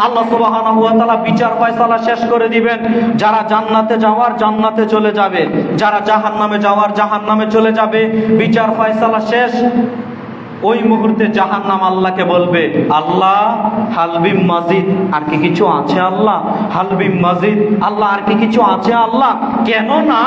আল্লাহ সুবহানাহু ওয়া তাআলা বিচার ফয়সালা শেষ করে দিবেন, যারা জান্নাতে যাওয়ার জান্নাতে চলে যাবে, যারা জাহান্নামে যাওয়ার জাহান্নামে চলে যাবে। বিচার ফয়সালা শেষ, ওই মুহূর্তে জাহান্নাম আল্লাহকে বলবে, আল্লাহ হালবিম মাজিদ, আর কি কিছু আছে আল্লাহ? হালবিম মাজিদ, আল্লাহ আর কি কিছু আছে আল্লাহ? কেননা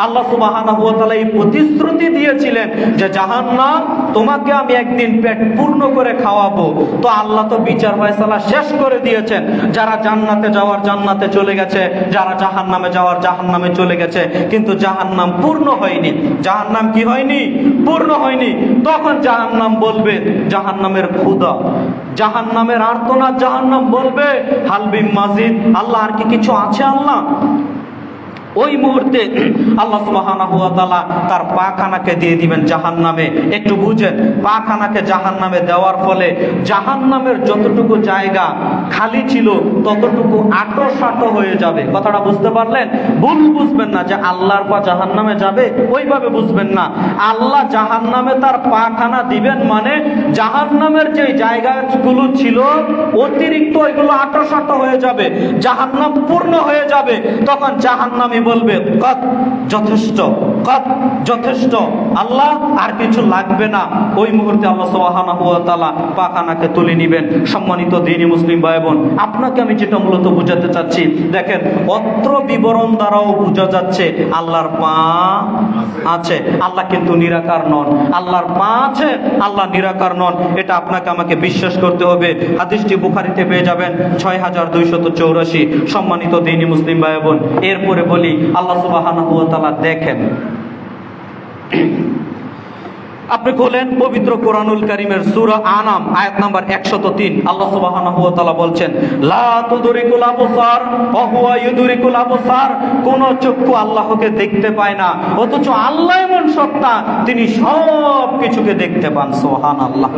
আল্লাহ সুবহানাহু ওয়া তাআলা এই প্রতিশ্রুতি দিয়েছিলেন যে জাহান্নাম তোমাকে আমি একদিন পেট পূর্ণ করে খাওয়াবো। তো আল্লাহ তো বিচার ফয়সালা শেষ করে দিয়েছেন, যারা জান্নাতে যাওয়ার জান্নাতে চলে গেছে, যারা জাহান্নামে যাওয়ার জাহান্নামে চলে গেছে। কিন্তু জাহান্নাম পূর্ণ হয়নি। জাহান্নাম কি হয়নি? পূর্ণ হয়নি। তখন জাহান্নাম বলবে, জাহান্নামের ক্ষুধা, জাহান্নামের আর্তনাদ, জাহান্নাম বলবে হালবিম মাজিদ, আল্লাহ আর কি কিছু আছে আল্লাহ? ওই মুহূর্তে আল্লাহ সুবহানাহু ওয়া তাআলা তার পাখানাকে দিয়ে দিবেন জাহান্নামে। একটু বুঝেন, পাখানাকে জাহান্নামে দেওয়ার ফলে জাহান্নামের যতটুকু জায়গা খালি ছিল ততটুকু আঁটো হয়ে যাবে। কথাটা বুঝতে পারলেন? ভুল বুঝবেন না যে আল্লাহর পা জাহান্নামে যাবে, ওইভাবে বুঝবেন না। আল্লাহ জাহান্নামে তার পাখানা দিবেন মানে জাহান্নামের যে জায়গাগুলো ছিল অতিরিক্ত, ওইগুলো আঁটো হয়ে যাবে, জাহান্নাম পূর্ণ হয়ে যাবে। তখন জাহান্নামী বলবে, কত যথেষ্ট, কত যথেষ্ট, আল্লাহ আর কিছু লাগবে না। ওই মুহূর্তে আল্লাহ সুবহানাহু ওয়া তাআলা পাখানাকে তুলে নেবেন। সম্মানিত দ্বীনি মুসলিম ভাই বোন, আপনাকে আমি যেটা মূলত বোঝাতে চাচ্ছি, দেখেন অত্র বিবরণ দ্বারাও বোঝা যাচ্ছে আল্লাহর পা আছে। আল্লাহ কিন্তু নিরাকার নন। আল্লাহর পা আছে, আল্লাহ নিরাকার নন। এটা আপনাকে আমাকে বিশ্বাস করতে হবে। হাদিসটি বুখারীতে পেয়ে যাবেন 6284। সম্মানিত দ্বীনি মুসলিম ভাই বোন, এরপরে বলি আল্লাহ সুবহানাহু ওয়া তাআলা দেখেন। আপনি খোলেন পবিত্র কোরআনুল কারীমের সূরা আনাম আয়াত নাম্বার 103। আল্লাহ সুবহানাহু ওয়া তাআলা বলছেন, লা তুদরিকুল আবসার ওয়া হুয়া ইউদরিকুল আবসার। কোন চক্ষু আল্লাহকে দেখতে পায় না, অথচ আল্লাহ এমন সত্তা, তিনি সব কিছুকে দেখতে পান। সুবহানাল্লাহ।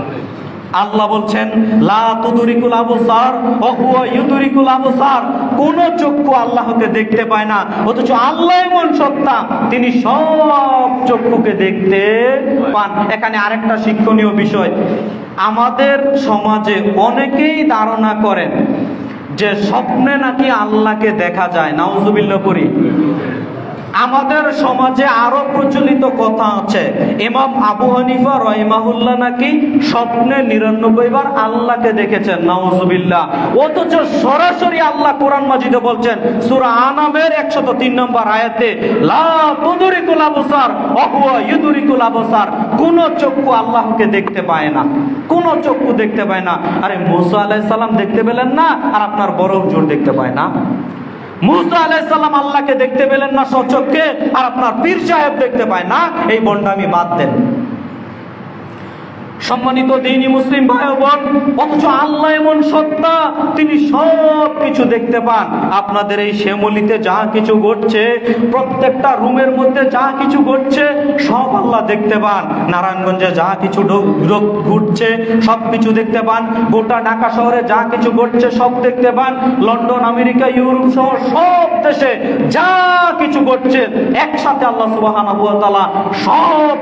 আল্লাহ বলছেন, লা তুদরিকুল আবসার ওয়া হুয়া ইউদরিকুল আবসার। কোন চক্ষু আল্লাহকে দেখতে পায় না, অথচ আল্লাহ এমন সত্তা, তিনি সব চক্ষুকে দেখতে পান। এখানে আরেকটা শিক্ষণীয় বিষয়, আমাদের সমাজে অনেকেই ধারণা করেন যে স্বপ্নে নাকি আল্লাহকে দেখা যায়। নাউজুবিল্লাহ করি। আমাদের সমাজে আরো প্রচলিত কথা আছে, ইমাম আবু হানিফা রাহিমাহুল্লাহ নাকি স্বপ্নে 99 বার আল্লাহকে দেখেছেন। নাউজুবিল্লাহ। অথচ সরাসরি আল্লাহ কোরআন মাজিদে বলছেন সূরা আনামের 103 নম্বর আয়াতে, লা তুদরিকুল আবসার ওয়া হুয়া ইউদরিকুল আবসার। কোন চক্ষু আল্লাহকে দেখতে পায় না, কোন চক্ষু দেখতে পায় না। আরে মুসা আলাইহিস সালাম দেখতে পেলেন না, আর আপনার বড় হুজুর দেখতে পায় না। মুসা আলাইহিস সালাম আল্লাহকে দেখতে পেলেন না স্বচক্ষে, আর আপনার পীর সাহেব দেখতে পায় না। এই বন্ডামি বাদ দেন। সম্মানিত দ্বীনি মুসলিম ভাই বোন, অথচ আল্লাহ এমন সত্তা, তিনি সব কিছু দেখতে পান। আপনাদের এই শ্যামলিতে যা কিছু ঘটছে, প্রত্যেকটা রুমের মধ্যে যা কিছু ঘটছে, সব আল্লাহ দেখতে পান। নারায়ণগঞ্জে যা কিছু ঘটছে সব কিছু দেখতে পান। গোটা ঢাকা শহরে যা কিছু ঘটছে সব দেখতে পান। লন্ডন, আমেরিকা, ইউরোপ সহ সব দেশে যা কিছু ঘটছে একসাথে আল্লাহ সুবহানাহু ওয়া তাআলা সব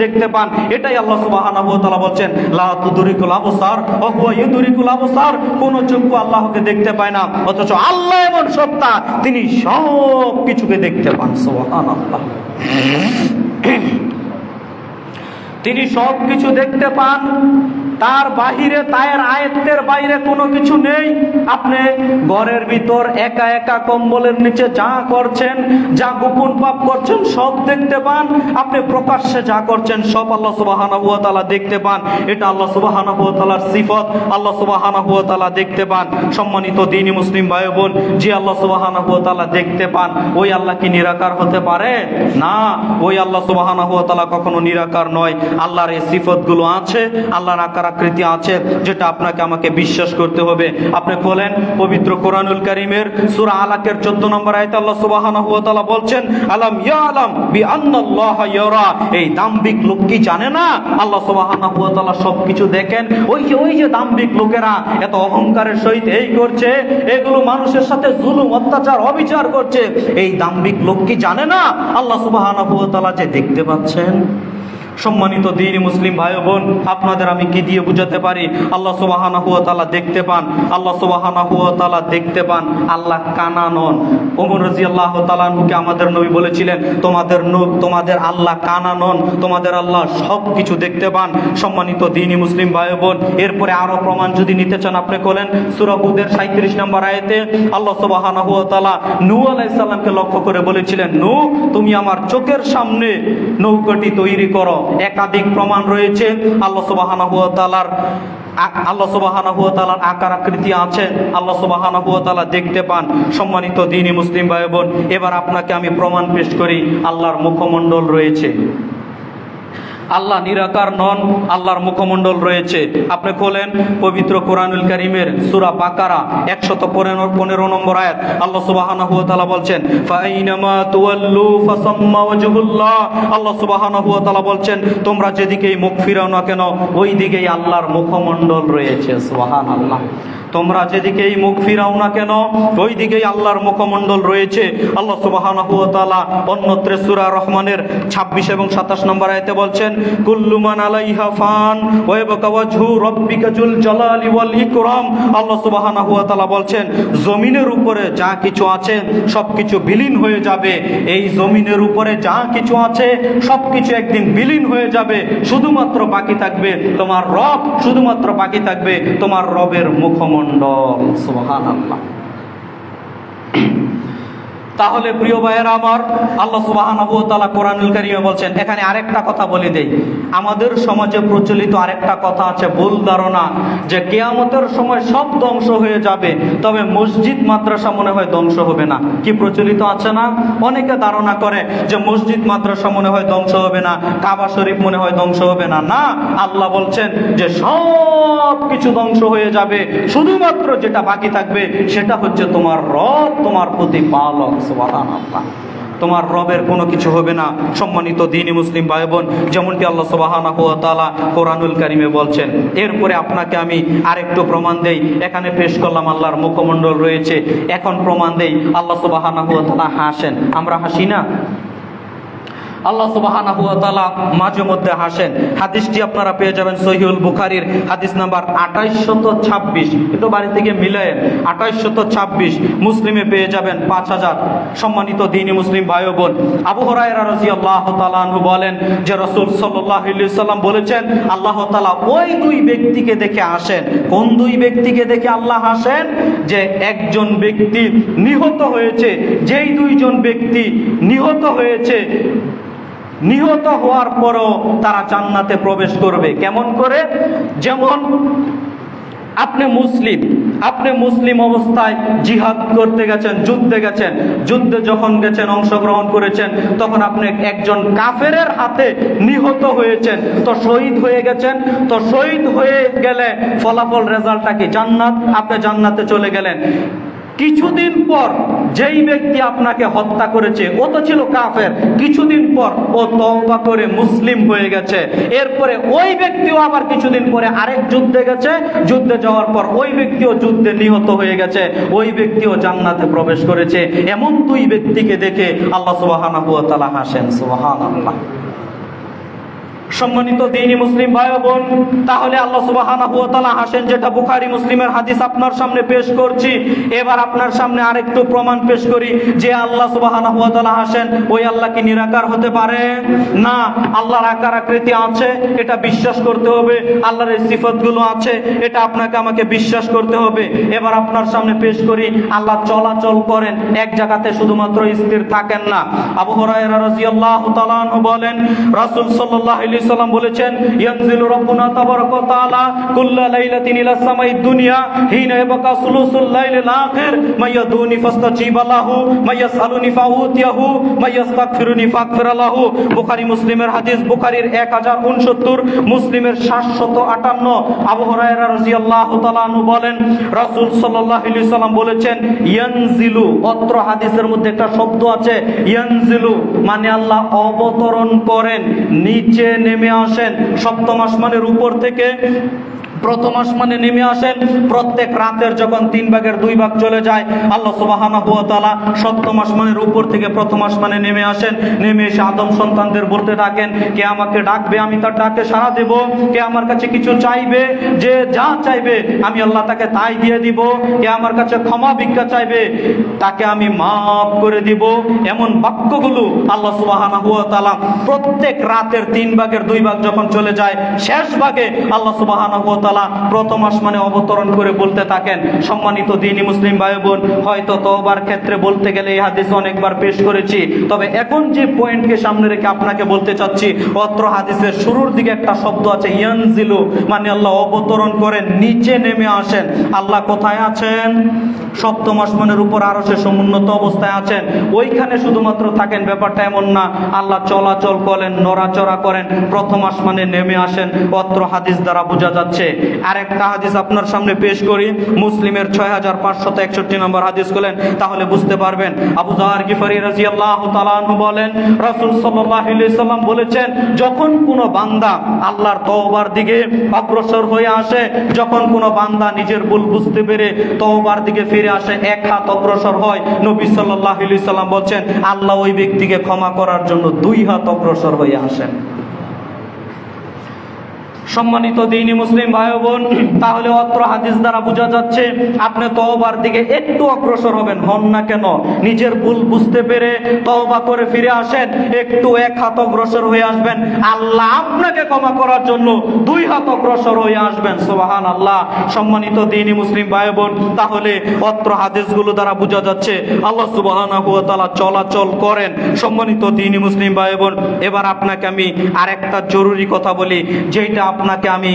দেখতে পান। এটাই আল্লাহ সুবহানাহু সুবহানাহু ওয়া তাআলা বলছেন লা তুদরিকুল আবসার ওয়া হুয়া ইউদরিকুল আবসার, কোন চক্ষু আল্লাহকে দেখতে পায় না, অথচ আল্লাহ এমন সত্তা তিনি সব কিছুকে দেখতে পান। সুবহানাল্লাহ, তিনি সব কিছু দেখতে পান, তার বাহিরে, তার আয়ত্তের বাইরে কোনো কিছু নেই। আপনি ঘরের ভিতর একা একা কম্বলের নিচে যা করছেন, যা গোপন পাপ করছেন সব দেখতে পান। আপনি প্রকাশ্যে যা করছেন সব আল্লাহ সুবহানাহু ওয়া তাআলা দেখতে পান। এটা আল্লাহ সুবহানাহু ওয়া তাআলার সিফত, আল্লাহ সুবহানাহু ওয়া তাআলা দেখতে পান। সম্মানিত দ্বীনি মুসলিম ভাই বোন, যে আল্লাহ সুবহানাহু ওয়া তাআলা দেখতে পান ওই আল্লাহ কি নিরাকার হতে পারে? না, ওই আল্লাহ সুবহানাহু ওয়া তাআলা কখনো নিরাকার নয়। আল্লাহর এই সিফতগুলো আছে, আল্লাহর আকার আকৃতি আছে, যেটা আপনাকে আমাকে বিশ্বাস করতে হবে। আপনি বলেন পবিত্র কোরআনুল কারীমের সূরা আলাকের 14 নম্বর আয়াতে আল্লাহ সুবহানাহু ওয়া তাআলা বলছেন আলাম ইয়ালাম বিআন্নাল্লাহা ইয়ারা, এই দাম্ভিক লোক কি জানে না আল্লাহ সুবহানাহু ওয়া তাআলা সবকিছু দেখেন? ওই যে দাম্ভিক লোকেরা এত অহংকারের সহিত এই করছে, এগুলো মানুষের সাথে জুলুম, অত্যাচার, অবিচার করছে, এই দাম্ভিক লোক কি জানে না আল্লাহ সুবহানাহু ওয়া তাআলা যে দেখতে পাচ্ছেন? সম্মানিত দ্বীনি মুসলিম ভাই বোন, আপনাদের আমি কি দিয়ে বুঝাতে পারি? আল্লাহ সুবহানাহু ওয়া তাআলা দেখতে পান, আল্লাহ সুবহানাহু ওয়া তাআলা দেখতে পান। আল্লাহ কানা নন। ওমর রাদিয়াল্লাহু তাআলা আনহুকে আমাদের নবী বলেছিলেন তোমাদের আল্লাহ কানা নন, তোমাদের আল্লাহ সব কিছু দেখতে পান। সম্মানিত দ্বীনি মুসলিম ভাই বোন, এরপরে আরো প্রমাণ যদি নিতে চান আপনি বলেন সূরা হুদের 37 নম্বর আয়াতে আল্লাহ সুবহানাহু ওয়া তাআলা নূহ আলাইহিস সালামকে লক্ষ্য করে বলেছিলেন, নূহ তুমি আমার চোখের সামনে নৌকাটি তৈরি করো। একাধিক প্রমাণ রয়েছে আল্লাহ সুবহানাহু ওয়া তাআলার আকার আকৃতি আছে, আল্লাহ সুবহানাহু ওয়া তাআলা দেখতে পান। সম্মানিত দ্বীনি মুসলিম ভাই বোন, এবার আপনাকে আমি প্রমাণ পেশ করি আল্লাহর মুখমণ্ডল রয়েছে। আল্লাহ নিরাকার নন, আল্লাহর মুখমণ্ডল রয়েছে। আপনি খোলেন পবিত্র কোরআনুল কারীমের সূরা বাকারা 115 নম্বর আয়াত, আল্লাহ সুবহানাহু ওয়া তাআলা বলছেন ফাইনামা তুওয়াল্লু ফাসাম্মা ওয়াজহুল্লাহ, আল্লাহ সুবহানাহু ওয়া তাআলা বলছেন তোমরা যেদিকেই মুখ ফিরাও না কেন ওই দিকেই আল্লাহর মুখমণ্ডল রয়েছে। সুবহানাল্লাহ, তোমরা যেদিকেই মুখ ফিরাও না কেন ওই দিকেই আল্লাহর মুখমণ্ডল রয়েছে। আল্লাহ সুবহানাহু ওয়া তাআলা অন্যত্র সূরা রহমানের 26 এবং 27 নম্বর আয়াতে বলছেন কুল্লু মান আলাইহা ফান ওয়া ইয়াবকা ওয়াজহু রাব্বিকা যুল জালালি ওয়াল ইকরাম। আল্লাহ সুবহানাহু ওয়া তাআলা বলছেন জমিনের উপরে যা কিছু আছে সবকিছু বিলীন হয়ে যাবে। এই জমিনের উপরে যা কিছু আছে সবকিছু একদিন বিলীন হয়ে যাবে, শুধুমাত্র বাকি থাকবে তোমার রব, শুধুমাত্র বাকি থাকবে তোমার রবের মুখমণ্ডল। সুবহানাল্লাহ। তাহলে প্রিয় ভাইয়েরা আমার, আল্লাহ সুবহানাহু ওয়া তাআলা কোরআনুল কারীমে বলছেন, এখানে আরেকটা কথা বলে দেই, আমাদের সমাজে প্রচলিত আরেকটা কথা আছে, ভুল ধারণা যে কিয়ামতের সময় সব ধ্বংস হয়ে যাবে তবে মসজিদ মাদ্রাসা মনে হয় ধ্বংস হবে না। কি প্রচলিত আছে না? অনেকে ধারণা করে যে মসজিদ মাদ্রাসা মনে হয় ধ্বংস হবে না, কাবা শরীফ মনে হয় ধ্বংস হবে না। না, আল্লাহ বলছেন যে সব কিছু ধ্বংস হয়ে যাবে, শুধুমাত্র যেটা বাকি থাকবে সেটা হচ্ছে তোমার রব, তোমার প্রতিপালক। সুবহানাল্লাহ, তোমার রবের কোনো কিছু হবে না। সম্মানিত দ্বীনি মুসলিম ভাই বোন, যেমনটি আল্লাহ সুবহানাহু ওয়া তাআলা কোরআনুল কারীমে বলছেন। এরপরে আপনাকে আমি আরেকটু প্রমাণ দেই। এখানে পেশ করলাম আল্লাহর মুখমণ্ডল রয়েছে, এখন প্রমাণ দেই আল্লাহ সুবহানাহু ওয়া তাআলা হাসেন। আমরা হাসি না? আল্লাহ সুবহানাহু ওয়া তাআলা মাঝে মধ্যে হাসেন। হাদিসটি আপনারা পেয়ে যাবেন সহিহুল বুখারীর হাদিস নাম্বার 2826, একটু বাড়ি থেকে মিলায়েন, 2826। মুসলিমে পেয়ে যাবেন 5000। সম্মানিত দ্বীনি মুসলিম ভাই ও বোন, আবু হুরায়রা রাদিয়াল্লাহু তাআলা আনহু বলেন যে রাসূল সাল্লাল্লাহু আলাইহি ওয়াসাল্লাম বলেছেন আল্লাহ তাআলা ওই দুই ব্যক্তিকে দেখে হাসেন। কোন দুই ব্যক্তিকে দেখে আল্লাহ হাসেন? যে একজন ব্যক্তি নিহত হয়েছে, যেই দুইজন ব্যক্তি নিহত হয়েছে, নিহত হওয়ার পরও তারা জান্নাতে প্রবেশ করবে। কেমন করে? যেমন আপনি মুসলিম অবস্থায় জিহাদ করতে গেছেন, যুদ্ধে গেছেন, যুদ্ধে যখন গেছেন, অংশগ্রহণ করেছেন, তখন আপনি একজন কাফেরের হাতে নিহত হয়েছেন, তো শহীদ হয়ে গেছেন। তো শহীদ হয়ে গেলে ফলাফল রেজাল্টটা কি? জান্নাত। আপনি জান্নাতে চলে গেলেন। কিছুদিন পর যেই ব্যক্তি আপনাকে হত্যা করেছে ও তো ছিল কাফের, কিছুদিন পর ও তওবা করে মুসলিম হয়ে গেছে। এরপরে ওই ব্যক্তিও আবার কিছুদিন পরে আরেক যুদ্ধে গেছে, যুদ্ধে যাওয়ার পর ওই ব্যক্তিও যুদ্ধে নিহত হয়ে গেছে, ওই ব্যক্তিও জান্নাতে প্রবেশ করেছে। এমন দুই ব্যক্তিকে দেখে আল্লাহ সুবহানাহু ওয়া তাআলা হাসেন। সুবহানাল্লাহ। সম্মানিত দ্বীনি মুসলিম ভাই বোন, তাহলে আল্লাহ সুবহানাহু ওয়া তাআলা হাসেন, যেটা বুখারী মুসলিমের হাদিস আপনার সামনে পেশ করছি। এবার আপনার সামনে আরেকটু প্রমাণ পেশ করি যে আল্লাহ সুবহানাহু ওয়া তাআলা হাসেন, ওই আল্লাহ কি নিরাকার হতে পারে? না, আল্লাহর আকার আকৃতি আছে, এটা বিশ্বাস করতে হবে। আল্লাহর এই সিফাতগুলো আছে, এটা আপনাকে আমাকে বিশ্বাস করতে হবে। এবার আপনার সামনে পেশ করি, আল্লাহ চলাচল করেন, এক জায়গাতে শুধুমাত্র স্থির থাকেন না। আবু হুরায়রা রাদিয়াল্লাহু তাআলা আনহু বলেন, রাসূল সাল্লাল্লাহু আলাইহি সাল্লাম বলেছেন, ইয়ানজিলু রাব্বুনা তাবারাকা ওয়া তাআলা কুল্লা লাইলাতিন ইলা সামাইদ দুনিয়া হিনা ইয়াবকা সুলুসুল লাইলিল আখির মাইয়াদুনি ফাস্তাজিবা লাহু মাইয়াসআলুনি ফাউতিয়াহু মাইয়াস্তাগফিরুনি ফাগফির লাহু। বুখারী মুসলিমের হাদিস, বুখারীর 1069, মুসলিমের 758। আবু হুরায়রা রাদিয়াল্লাহু তাআলা আনহু বলেন, রাসূল সাল্লাল্লাহু আলাইহি সাল্লাম বলেছেন, ইয়ানজিলু, অত্র হাদিসের মধ্যে একটা শব্দ আছে ইয়ানজিলু, মানে আল্লাহ অবতরণ করেন, নিচে নেমে আসেন, সপ্তম আসমানের উপর থেকে প্রথম আসমানে নেমে আসেন। প্রত্যেক রাতের যখন 3 ভাগের 2 ভাগ চলে যায়, আল্লাহ সুবহানাহু ওয়া তাআলা সপ্তম আসমানের উপর থেকে প্রথম আসমানে নেমে আসেন। নেমে এসে আদম সন্তানদের বলতে থাকেন, কে আমাকে ডাকবে আমি তার ডাকে সাড়া দেব, কে আমার কাছে কিছু চাইবে, যে যা চাইবে আমি আল্লাহ তাকে তাই দিয়ে দিব, কে আমার কাছে ক্ষমা ভিক্ষা চাইবে তাকে আমি মাফ করে দিব। এমন বাক্যগুলো আল্লাহ সুবহানাহু ওয়া তাআলা প্রত্যেক রাতের 3 ভাগের 2 ভাগ যখন চলে যায়, শেষ ভাগে আল্লাহ সুবহানাহু ওয়া তাআলা প্রথম আসমানে অবতরণ করে বলতে থাকেন। সম্মানিত দ্বীনি মুসলিম ভাই বোন, হয়তো তওবার ক্ষেত্রে বলতে গেলে এই হাদিস অনেকবার পেশ করেছি, তবে এখন যে পয়েন্টকে সামনে রেখে আপনাকে বলতে চাচ্ছি, অত্র হাদিসের শুরুর দিকে একটা শব্দ আছে ইয়ানজিলু, মানে আল্লাহ অবতরণ করেন, নিচে নেমে আসেন। আল্লাহ কোথায় আছেন? সপ্তম আসমানের উপর আরশে সমুন্নত অবস্থায় আছেন। ওইখানে শুধুমাত্র থাকেন ব্যাপারটা এমন না, আল্লাহ চলাচল করেন, নড়াচড়া করেন, প্রথম আসমানে নেমে আসেন। অত্র হাদিস দ্বারা বোঝা যাচ্ছে। আরেকটা হাদিস আপনার সামনে পেশ করি, মুসলিমের 6561 নম্বর হাদিস বলেন, তাহলে বুঝতে পারবেন। আবু যার গিফারী রাদিয়াল্লাহু তাআলা আনহু বলেন, রাসূল সাল্লাল্লাহু আলাইহি সাল্লাম বলেছেন, যখন কোনো বান্দা আল্লাহর তওবার দিকে অগ্রসর হয়ে আসে, যখন কোনো বান্দা নিজের ভুল বুঝতে পেরে তওবার দিকে ফিরে আসে, এক হাত অগ্রসর হয়, নবী সাল্লাল্লাহু আলাইহি সাল্লাম বলেন, আল্লাহ ওই ব্যক্তিকে ক্ষমা করার জন্য 2 হাত অগ্রসর হয়ে আসেন। সম্মানিত দ্বীনি মুসলিম ভাই বোন, তাহলে অত্র হাদিস দ্বারা বোঝা যাচ্ছে আপনি তওবার দিকে একটু অগ্রসর হবেন, হন না কেন, নিজের ভুল বুঝতে পেরে তওবা করে ফিরে আসেন, একটু 1 হাত অগ্রসর হয়ে আসবেন, আল্লাহ আপনাকে ক্ষমা করার জন্য 2 হাত অগ্রসর হয়ে আসবেন। সুবহানাল্লাহ। সম্মানিত দ্বীনি মুসলিম ভাই বোন, তাহলে অত্র হাদিসগুলো দ্বারা বোঝা যাচ্ছে আল্লাহ সুবহানাহু ওয়া তাআলা চলাচল করেন। সম্মানিত দ্বীনি মুসলিম ভাই বোন, এবার আপনাকে আমি আরেকটা জরুরি কথা বলি, যেটা আপনাকে আমি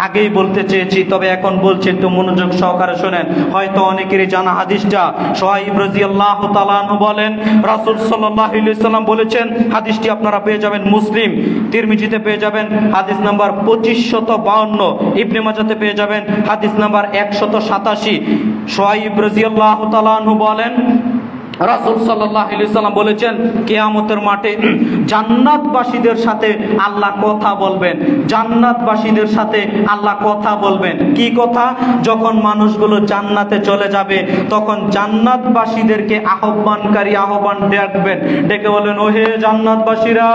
আগেই বলতে চেয়েছি, তবে এখন বলছি, একটু মনোযোগ সহকারে শুনেন। হয়তো অনেকেরই জানা হাদিসটা। সুহাইব রাদিয়াল্লাহু তাআলা আনহু বলেন, রাসূল সাল্লাল্লাহু আলাইহি সাল্লাম বলেছেন, হাদিসটি আপনারা পেয়ে যাবেন মুসলিম, তিরমিজিতে পেয়ে যাবেন হাদিস নাম্বার 2552, ইবনে মাজাহতে পেয়ে যাবেন হাদিস নাম্বার 187। সুহাইব রাদিয়াল্লাহু তাআলা আনহু বলেন, রাসূল সাল্লাল্লাহু আলাইহি সাল্লাম বলেছেন, কিয়ামতের মাঠে জান্নাতবাসীদের সাথে আল্লাহ কথা বলবেন, জান্নাতবাসীদের সাথে আল্লাহ কথা বলবেন। কি কথা? যখন মানুষগুলো জান্নাতে চলে যাবে, তখন জান্নাতবাসীদেরকে আহ্বানকারী আহ্বান ডাকবেন, ডেকে বলেন, ওহে জান্নাতবাসীরা।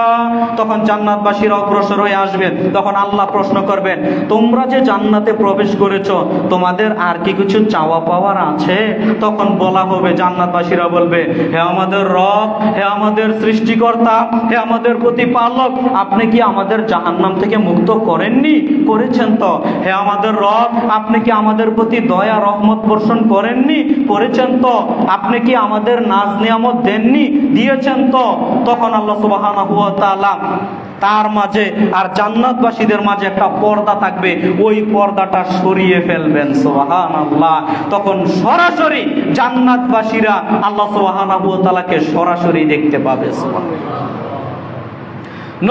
তখন জান্নাতবাসীরা অগ্রসর হয়ে আসবেন। তখন আল্লাহ প্রশ্ন করবেন, তোমরা যে জান্নাতে প্রবেশ করেছো, তোমাদের আর কি কিছু চাওয়া পাওয়ার আছে? তখন বলা হবে, জান্নাতবাসীরা বলবে, হে আমাদের রব, হে আমাদের সৃষ্টিকর্তা, হে আমাদের প্রতিপালক, আপনি কি আমাদের জাহান্নাম থেকে মুক্ত করেননি? করেছেন তো। হে আমাদের রব, আপনি কি আমাদের প্রতি দয়া রহমত বর্ষণ করেননি? করেছেন তো। আপনি কি আমাদের নাজ নিয়ামত দেননি? দিয়েছেন তো। তখন আল্লাহ সুবহানাহু ওয়া তাআলা তার মাঝে আর জান্নাতবাসীদের মাঝে একটা পর্দা থাকবে, ওই পর্দাটা সরিয়ে ফেলবেন। সুবহানাল্লাহ। তখন সরাসরি জান্নাতবাসীরা আল্লাহ সুবহানাহু ওয়া তাআলাকে সরাসরি দেখতে পাবে। সুবহানাল্লাহ।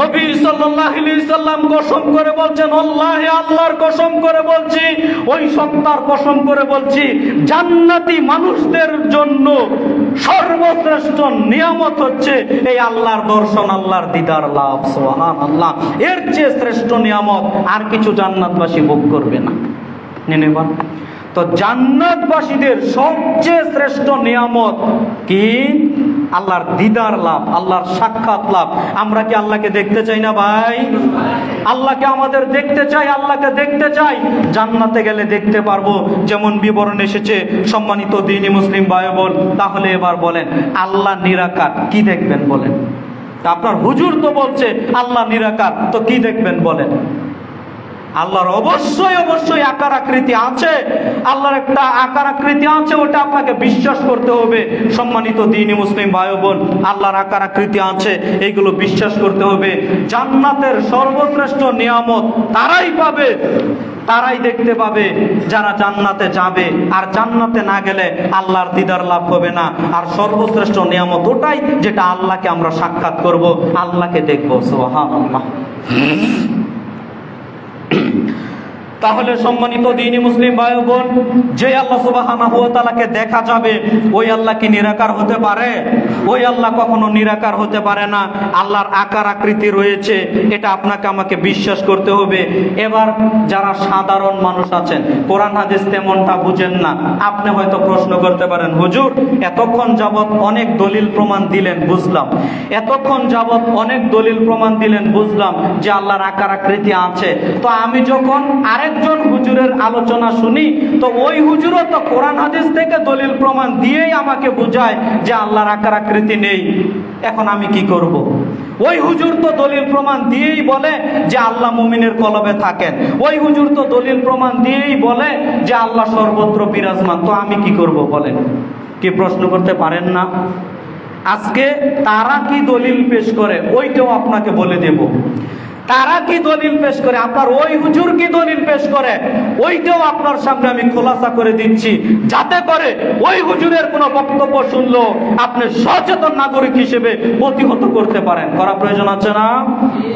নবী সাল্লাল্লাহু আলাইহি সাল্লাম কসম করে বলছেন, আল্লাহে, আল্লাহর কসম করে বলছি, ওই সত্তার কসম করে বলছি, জান্নাতি মানুষদের জন্য সর্বশ্রেষ্ঠ নিয়ামত হচ্ছে এই আল্লাহর দর্শন, আল্লাহর দিদার লাভ। সুবহানাল্লাহ। এর চেয়ে শ্রেষ্ঠ নিয়ামত আর কিছু জান্নাতবাসী ভোগ করবে না। নেবা তো জান্নাতবাসীদের সবচেয়ে শ্রেষ্ঠ নিয়ামত কি? আল্লাহর দিদার লাভ, আল্লাহর সাক্ষাৎ লাভ। আমরা কি আল্লাহকে দেখতে চাই না ভাই? আল্লাহকে আমাদের দেখতে চাই, আল্লাহকে দেখতে চাই। জান্নাতে গেলে দেখতে পারবো, যেমন বিবরণ এসেছে। সম্মানিত দ্বীনি মুসলিম ভাই বোন, তাহলে এবার বলেন আল্লাহ নিরাকার, কি দেখবেন বলেন? আপনার হুজুর তো বলছে আল্লাহ নিরাকার, তো কি দেখবেন বলেন? আল্লাহর অবশ্যই অবশ্যই আকার আকৃতি আছে। আল্লাহর একটা আকার আকৃতি আছে, ওটা আপনাকে বিশ্বাস করতে হবে। সম্মানিত দ্বীনি মুসলিম ভাই বোন, আল্লাহর আকার আকৃতি আছে, এইগুলো বিশ্বাস করতে হবে। জান্নাতের সর্বশ্রেষ্ঠ নিয়ামত তারাই পাবে, তারাই দেখতে পাবে যারা জান্নাতে যাবে। আর জান্নাতে না গেলে আল্লাহর দিদার লাভ হবে না। আর সর্বশ্রেষ্ঠ নিয়ামত ওটাই যেটা আল্লাহকে আমরা সাক্ষাৎ করব, আল্লাহকে দেখবো। সুবহানাল্লাহ। তাহলে সম্মানিত দ্বীনি মুসলিম ভাই বোন, যে আল্লাহ সুবহানাহু ওয়া তাআলাকে দেখা যাবে, ওই আল্লাহ কি নিরাকার হতে পারে? ওই আল্লাহ কখনো নিরাকার হতে পারে না। আল্লাহর আকার আকৃতি রয়েছে, এটা আপনাকে আমাকে বিশ্বাস করতে হবে। এবার যারা সাধারণ মানুষ আছেন, কোরআন হাদিস তেমনটা বুঝেন না, আপনি হয়তো প্রশ্ন করতে পারেন, হুজুর এতক্ষণ যাবৎ অনেক দলিল প্রমাণ দিলেন, বুঝলাম, এতক্ষণ যাবৎ অনেক দলিল প্রমাণ দিলেন, বুঝলাম যে আল্লাহর আকার আকৃতি আছে। তো আমি যখন আরেকজন হুজুরের আলোচনা শুনি, তো ওই হুজুরও তো কোরআন হাদিস থেকে দলিল প্রমাণ দিয়েই আমাকে বোঝায় যে আল্লাহর আকার আকৃতি নেই। এখন আমি কি করব? ওই হুজুর তো দলিল প্রমাণ দিয়েই বলে যে আল্লাহ মুমিনের কলবে থাকেন, ওই হুজুর তো দলিল প্রমাণ দিয়েই বলে যে আল্লাহ সর্বত্র বিরাজমান। তো আমি কি করব বলেন? কি প্রশ্ন করতে পারেন না? আজকে তারা কি দলিল পেশ করে ওইটাও আপনাকে বলে দেব। তারা কি দলিল পেশ করে, আপনার ওই হুজুর কি দলিল পেশ করে, ওইটাও আপনার সামনে আমি খোলাসা করে দিচ্ছি, যাতে করে ওই হুজুরের কোনো বক্তব্য শুনলো আপনি সচেতন নাগরিক হিসেবে প্রতিহত করতে পারেন। করা প্রয়োজন আছে না?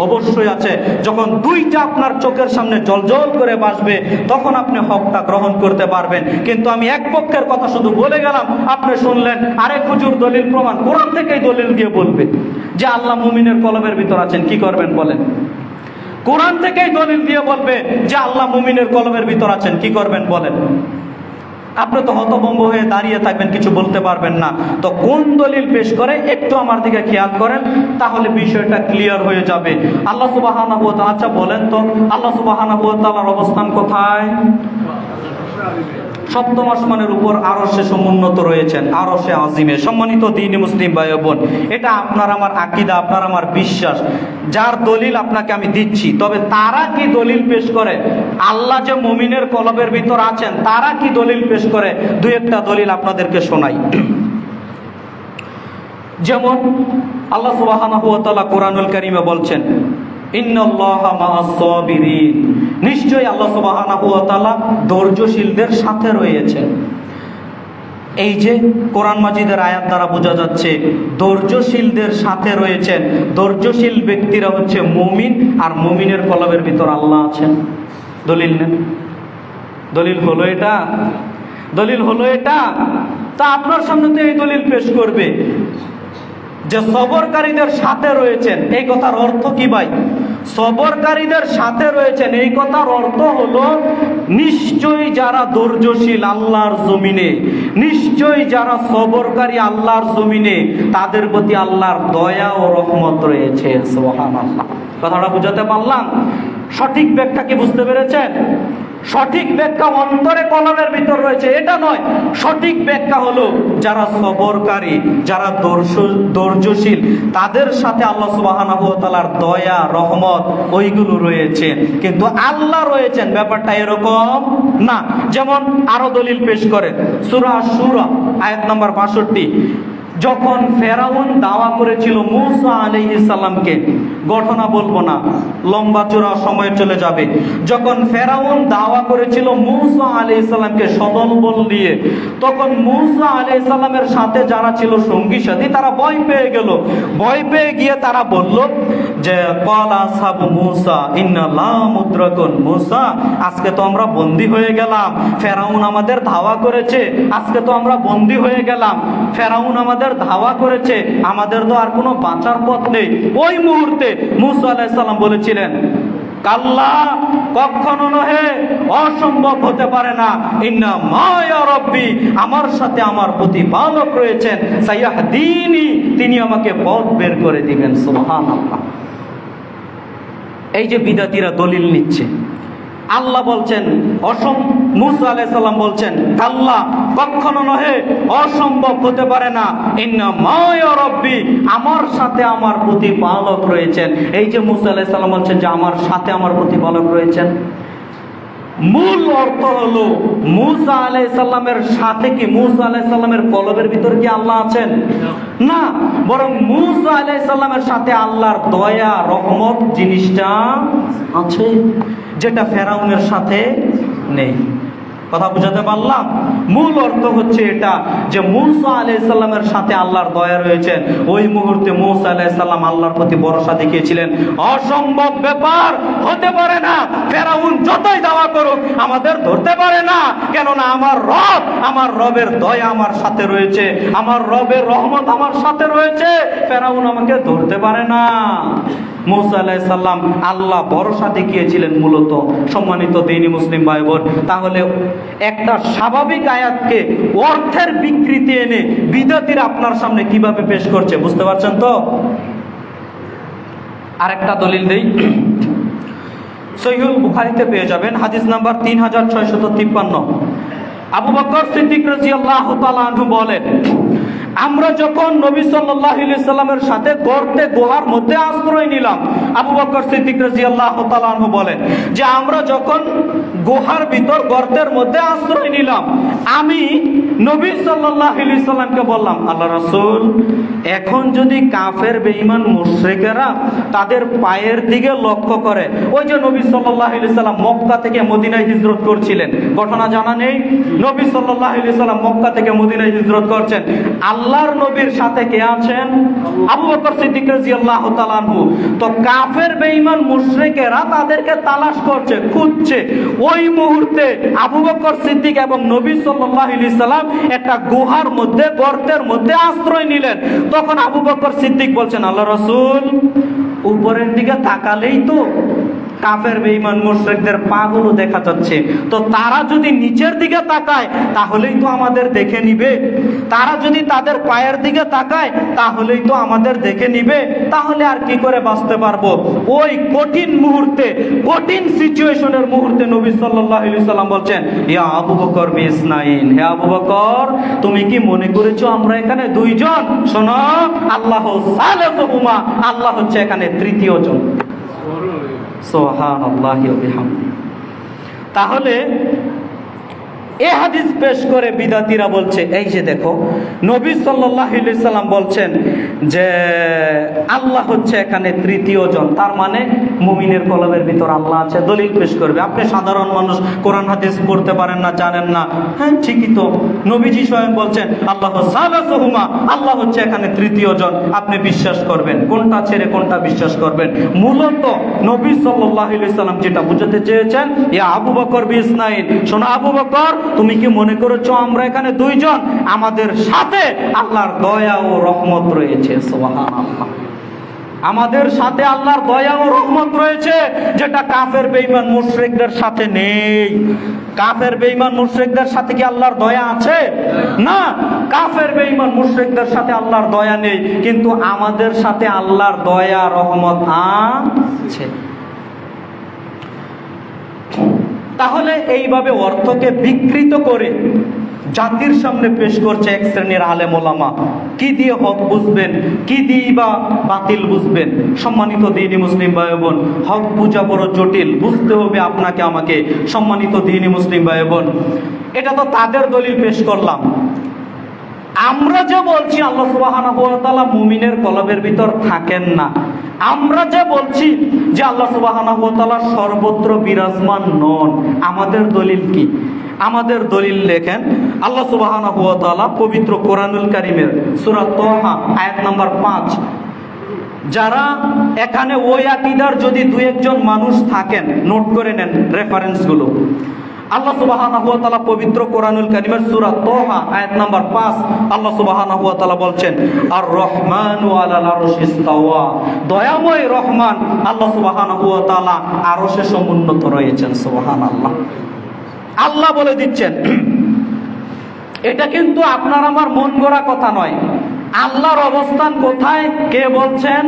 অবশ্যই আছে। যখন দুইটা আপনার চোখের সামনে জলজল করে ভাসবে, তখন আপনি হকটা গ্রহণ করতে পারবেন। কিন্তু আমি এক পক্ষের কথা শুধু বলে গেলাম, আপনি শুনলেন, আরেক হুজুর দলিল প্রমাণ কোরআন থেকেই দলিল দিয়ে বলবে যে আল্লাহ মুমিনের কলবের ভিতর আছেন, কি করবেন বলেন? কোরআন থেকেই দলিল দিয়ে বলবে যে আল্লাহ মুমিনের কলবের ভিতর আছেন, কি করবেন বলেন? আপনি তো হতভম্ব হয়ে দাঁড়িয়ে থাকবেন, কিছু বলতে পারবেন না। তো কোন দলিল পেশ করে একটু আমার দিকে খেয়াল করেন, তাহলে বিষয়টা ক্লিয়ার হয়ে যাবে। আল্লাহ সুবহানাহু ওয়া তাআলা, আচ্ছা বলেন তো আল্লাহ সুবহানাহু ওয়া তাআলার অবস্থান কোথায়? সপ্তম আসমানের উপর আরশে সমুন্নত রয়েছেন, আরশে আজিমে। সম্মানিত দ্বীনি মুসলিম ভাই বোন, এটা আপনার আমার আকীদা, আপনার আমার বিশ্বাস, যার দলিল আপনাকে আমি দিচ্ছি। তবে তারা কি দলিল পেশ করে আল্লাহ যে মুমিনের কলবের ভিতর আছেন, তারা কি দলিল পেশ করে? দুই একটা দলিল আপনাদেরকে শোনাই। যেমন আল্লাহ সুবহানাহু ওয়া তাআলা কোরআনুল কারীমে বলছেন, ইন্নাল্লাহা মা'আস সাবিরিন, নিশ্চয়ই আল্লাহ সুবহানাহু ওয়া তাআলা ধৈর্যশীলদের সাথে রয়েছেন। এই যে কোরআন মাজিদের আয়াত দ্বারা বোঝা যাচ্ছে ধৈর্যশীলদের সাথে রয়েছেন। ধৈর্যশীল ব্যক্তিরা হচ্ছে মুমিন, আর মুমিনের কলবের ভিতর আল্লাহ আছেন। দলিল নেন, দলিল হলো এটা, দলিল হলো এটা। তা আপনার সামনে তো এই দলিল পেশ করবে যে সবরকারীদের সাথে রয়েছেন। এই কথার অর্থ কি ভাই? সবরকারীদের সাথে রয়েছেন, এই কথার অর্থ হলো নিশ্চয়ই যারা ধৈর্যশীল আল্লাহর জমিনে, নিশ্চয়ই যারা সবরকারী আল্লাহর জমিনে, তাদের প্রতি আল্লাহর দয়া ও রহমত রয়েছে। সুবহানাল্লাহ। কথাটা বুঝাতে পারলাম? সঠিক ব্যাখ্যা কি বুঝতে পেরেছেন? সঠিক ব্যাখ্যা অন্তরে কলমের ভিতর রয়েছে এটা নয়। সঠিক ব্যাখ্যা হলো যারা সবরকারী, যারা ধৈর্যশীল, তাদের সাথে আল্লাহ সুবহানাহু ওয়া তাআলার দয়া রহমত ওইগুলো রয়েছে। কিন্তু আল্লাহ রয়েছেন, ব্যাপারটা এরকম না। যেমন আরো দলিল পেশ করে সূরা আশ-শূরা আয়াত নাম্বার 62, যখন ফেরাউন দাওয়া করেছিল মূসা আলাইহিস সালামকে, ঘটনা বলবো না, লম্বা চূড়া সময় চলে যাবে। যখন ফেরাউন দাওয়া করেছিল মূসা আলাইহিস সালামকে সদল বল দিয়ে, তখন মূসা আলাইহিস সালামের সাথে যারা ছিল সঙ্গী সাথী, তারা ভয় পেয়ে গেল। ভয় পেয়ে গিয়ে তারা বলল যে ক্বালা আসহাবু মূসা ইন্না লা মুদরাকুন, মূসা আজকে তো আমরা বন্দী হয়ে গেলাম, ফেরাউন আমাদের ধাওয়া করেছে, আজকে তো আমরা বন্দী হয়ে গেলাম, ফেরাউন আমাদের ধাওয়া করেছে, আমাদের তো আর কোনো বাঁচার পথ নেই। ওই মুহূর্তে মূসা আলাইহিস সালাম বলেছিলেন কাল্লা, কখনো নহে, অসম্ভব হতে পারে না। ইন্না মায়া রব্বি, আমার সাথে আমার প্রতিপালক রয়েছেন, সাইয়াহদিনী, তিনি আমাকে পথ বের করে দিবেন। সুবহানাল্লাহ। এই যে বিদাতীরা দলিল নিচ্ছে, আল্লাহ বলছেন মুসা আলাইহিস সালাম বলছেন কাল্লা, কখনো নহে, অসম্ভব হতে পারে না। ইন্না মায়া রব্বি, আমার সাথে আমার প্রতিপালক রয়েছেন। এই যে মুসা আলাইহিস সালাম বলছেন যে আমার সাথে আমার প্রতিপালক রয়েছেন, মূল অর্থ হলো মুসা আলাইহিস সালামের সাথে কি মুসা আলাইহিস সালামের কলবের ভিতরে কি আল্লাহ আছেন? না, বরং মুসা আলাইহিস সালামের সাথে আল্লাহর দয়া রহমত জিনিসটা আছে, যেটা ফেরাউনের সাথে নেই। কথা বুঝাতে পারলাম? মূল অর্থ হচ্ছে এটা যে মুসা আলাইহিস সালামের সাথে আল্লাহর দয়া রয়েছেন। ওই মুহূর্তে মুসা আলাইহিস সালাম আল্লাহর প্রতি ভরসা দেখিয়েছিলেন। অসম্ভব ব্যাপার হতে পারে না, ফেরাউন যতই দাওয়া করুক আমাদের ধরতে পারে না, কেননা আমার রবের দয়া আমার সাথে রয়েছে, আমার রবের রহমত আমার সাথে রয়েছে, ফেরাউন আমাকে ধরতে পারে না। মুসা আলাইহিস সালাম আল্লাহ ভরসা দেখিয়েছিলেন মূলত। সম্মানিত দ্বীনি মুসলিম ভাই বোন, তাহলে একটা স্বাভাবিক আয়াতকে অর্থের বিকৃতি এনে বিদাতীরা আপনার সামনে কিভাবে পেশ করছে, বুঝতে পারছেন তো? আরেকটা দলিল দেই, সহিহুল বুখারীতে পেয়ে যাবেন, হাদিস নাম্বার 3653। আবু বকর সিদ্দিক রাদিয়াল্লাহু তাআলা আনহু বলেন, আমরা যখন নবী সাল্লাল্লাহু আলাইহি সাল্লামের সাথে গর্তে গুহার মধ্যে আশ্রয় নিলাম, আবু বকর সিদ্দিক রাদিয়াল্লাহু তাআলা আনহু বলেন যে আমরা যখন গুহার ভিতর গর্তের মধ্যে আশ্রয় নিলাম, আমি নবী সাল্লাল্লাহু আলাইহি সাল্লামকে বললাম, আল্লাহ রাসূল, এখন যদি কাফের বেঈমান মুশরিকেরা তাদের পায়ের দিকে লক্ষ্য করে, ওই যে নবী সাল্লাল্লাহু আলাইহি সাল্লাম মক্কা থেকে মদিনায় হিজরত করছিলেন, ঘটনা জানা নেই? নবী সাল্লাল্লাহু আলাইহি সাল্লাম মক্কা থেকে মদিনায় হিজরত করছেন, আল্লাহর নবীর সাথে কে আছেন? আবু বকর সিদ্দিক রাদিয়াল্লাহু তাআলা আনহু। তো কাফের বেঈমান মুশরিকেরা তাদেরকে তালাশ করছে, খুঁজছে। ওই মুহূর্তে আবু বকর সিদ্দিক এবং নবী সাল্লাল্লাহু আলাইহি সাল্লাম একটা গুহার মধ্যে, গর্তের মধ্যে আশ্রয় নিলেন। তখন আবু বকর সিদ্দিক বলছেন, আল্লাহ রাসূল, উপরের দিকে তাকালেই তো কাফের বেঈমান মুশরিকদের পাগুলো দেখা যাচ্ছে, তো তারা যদি নিচের দিকে তাকায় তাহলেই তো আমাদের দেখে নিবে, তারা যদি তাদের পায়ের দিকে তাকায় তাহলেই তো আমাদের দেখে নিবে, তাহলে আর কি করে বাঁচতে পারবো? ওই কঠিন মুহূর্তে, কঠিন সিচুয়েশনের মুহূর্তে নবী সাল্লাল্লাহু আলাইহি সাল্লাম বলছেন, ইয়া আবু বকর বিসনাইন, হে আবু বকর, তুমি কি মনে করেছো আমরা এখানে দুইজন? শোনো, আল্লাহ সালেহুমা, আল্লাহ হচ্ছে এখানে তৃতীয় জন। সুবহানাল্লাহি ওয়া বিহামদিহি। তাহলে এ হাদিস পেশ করে বিদাতীরা বলছে, এই যে দেখো নবী সাল্লাল্লাহু আলাইহি সাল্লাম বলছেন যে আল্লাহ হচ্ছে এখানে তৃতীয় জন, তার মানে মুমিনের কলবের ভিতর আল্লাহ আছে। দলিল পেশ করবে। আপনি সাধারণ মানুষ, কোরআন হাদিস পড়তে পারেন না, জানেন না, হ্যাঁ ঠিকই তো, নবীজি স্বয়ং বলছেন আল্লাহ সালাসুহুমা, আল্লাহ হচ্ছে এখানে তৃতীয় জন। আপনি বিশ্বাস করবেন, কোনটা ছেড়ে কোনটা বিশ্বাস করবেন? মূলত নবী সাল্লাল্লাহু আলাইহি সাল্লাম যেটা বুঝাতে চেয়েছেন, ইয়া আবু বকর বিসনাইন, শোনো আবু বকর, তুমি কি মনে করেছো আমরা এখানে দুইজন? আমাদের সাথে আল্লাহর দয়া ও রহমত রয়েছে। সুবহানাল্লাহ। আমাদের সাথে আল্লাহর দয়া ও রহমত রয়েছে, যেটা কাফের বেঈমান মুশরিকদের সাথে নেই। কাফের বেঈমান মুশরিকদের সাথে কি আল্লাহর দয়া আছে? না, কাফের বেঈমান মুশরিকদের সাথে আল্লাহর দয়া নেই, কিন্তু আমাদের সাথে আল্লাহর দয়া রহমত আছে। তাহলে এইভাবে অর্থকে বিকৃত করে জাতির সামনে পেশ করছে এক শ্রেণীর আলেম ওলামা। কি দিয়ে হক বুঝবেন, কি দিয়ে বা বাতিল বুঝবেন? সম্মানিত দ্বীনি মুসলিম ভাই বোন, হক বুঝা বড় জটিল, বুঝতে হবে আপনাকে আমাকে। সম্মানিত দ্বীনি মুসলিম ভাই বোন, এটা তো তাদের দলিল পেশ করলাম। আমরা যে বলছি আল্লাহ সুবহানাহু ওয়া তাআলা মুমিনের কলবের ভিতর থাকেন না, আমরা যে বলছি যে আল্লাহ সুবহানাহু ওয়া তাআলা সর্বত্র বিরাজমান নন, আমাদের দলিল কি? আমাদের দলিল লেখেন আল্লাহ সুবহানাহু ওয়া তাআলা পবিত্র কোরআনুল কারীমের সূরা তাহা আয়াত নাম্বার 5। যারা এখানে ওই আকীদার যদি দুই একজন মানুষ থাকেন, নোট করে নেন রেফারেন্সগুলো। আল্লাহ সুবহানাহু ওয়া তাআলা পবিত্র কোরআনুল কারীমের সূরা তাহা আয়াত নাম্বার 5 আল্লাহ সুবহানাহু ওয়া তাআলা বলছেন আর রহমানু আলাল আরশি ইস্তাওয়া, দয়াময় রহমান আল্লাহ সুবহানাহু ওয়া তাআলা আরশে সমুন্নত রয়েছেন। সুবহানাল্লাহ। আল্লাহ বলে দিচ্ছেন, এটা কিন্তু আপনার আমার মন গড়া কথা নয়। আল্লাহর অবস্থান কোথায় কে বলছেন?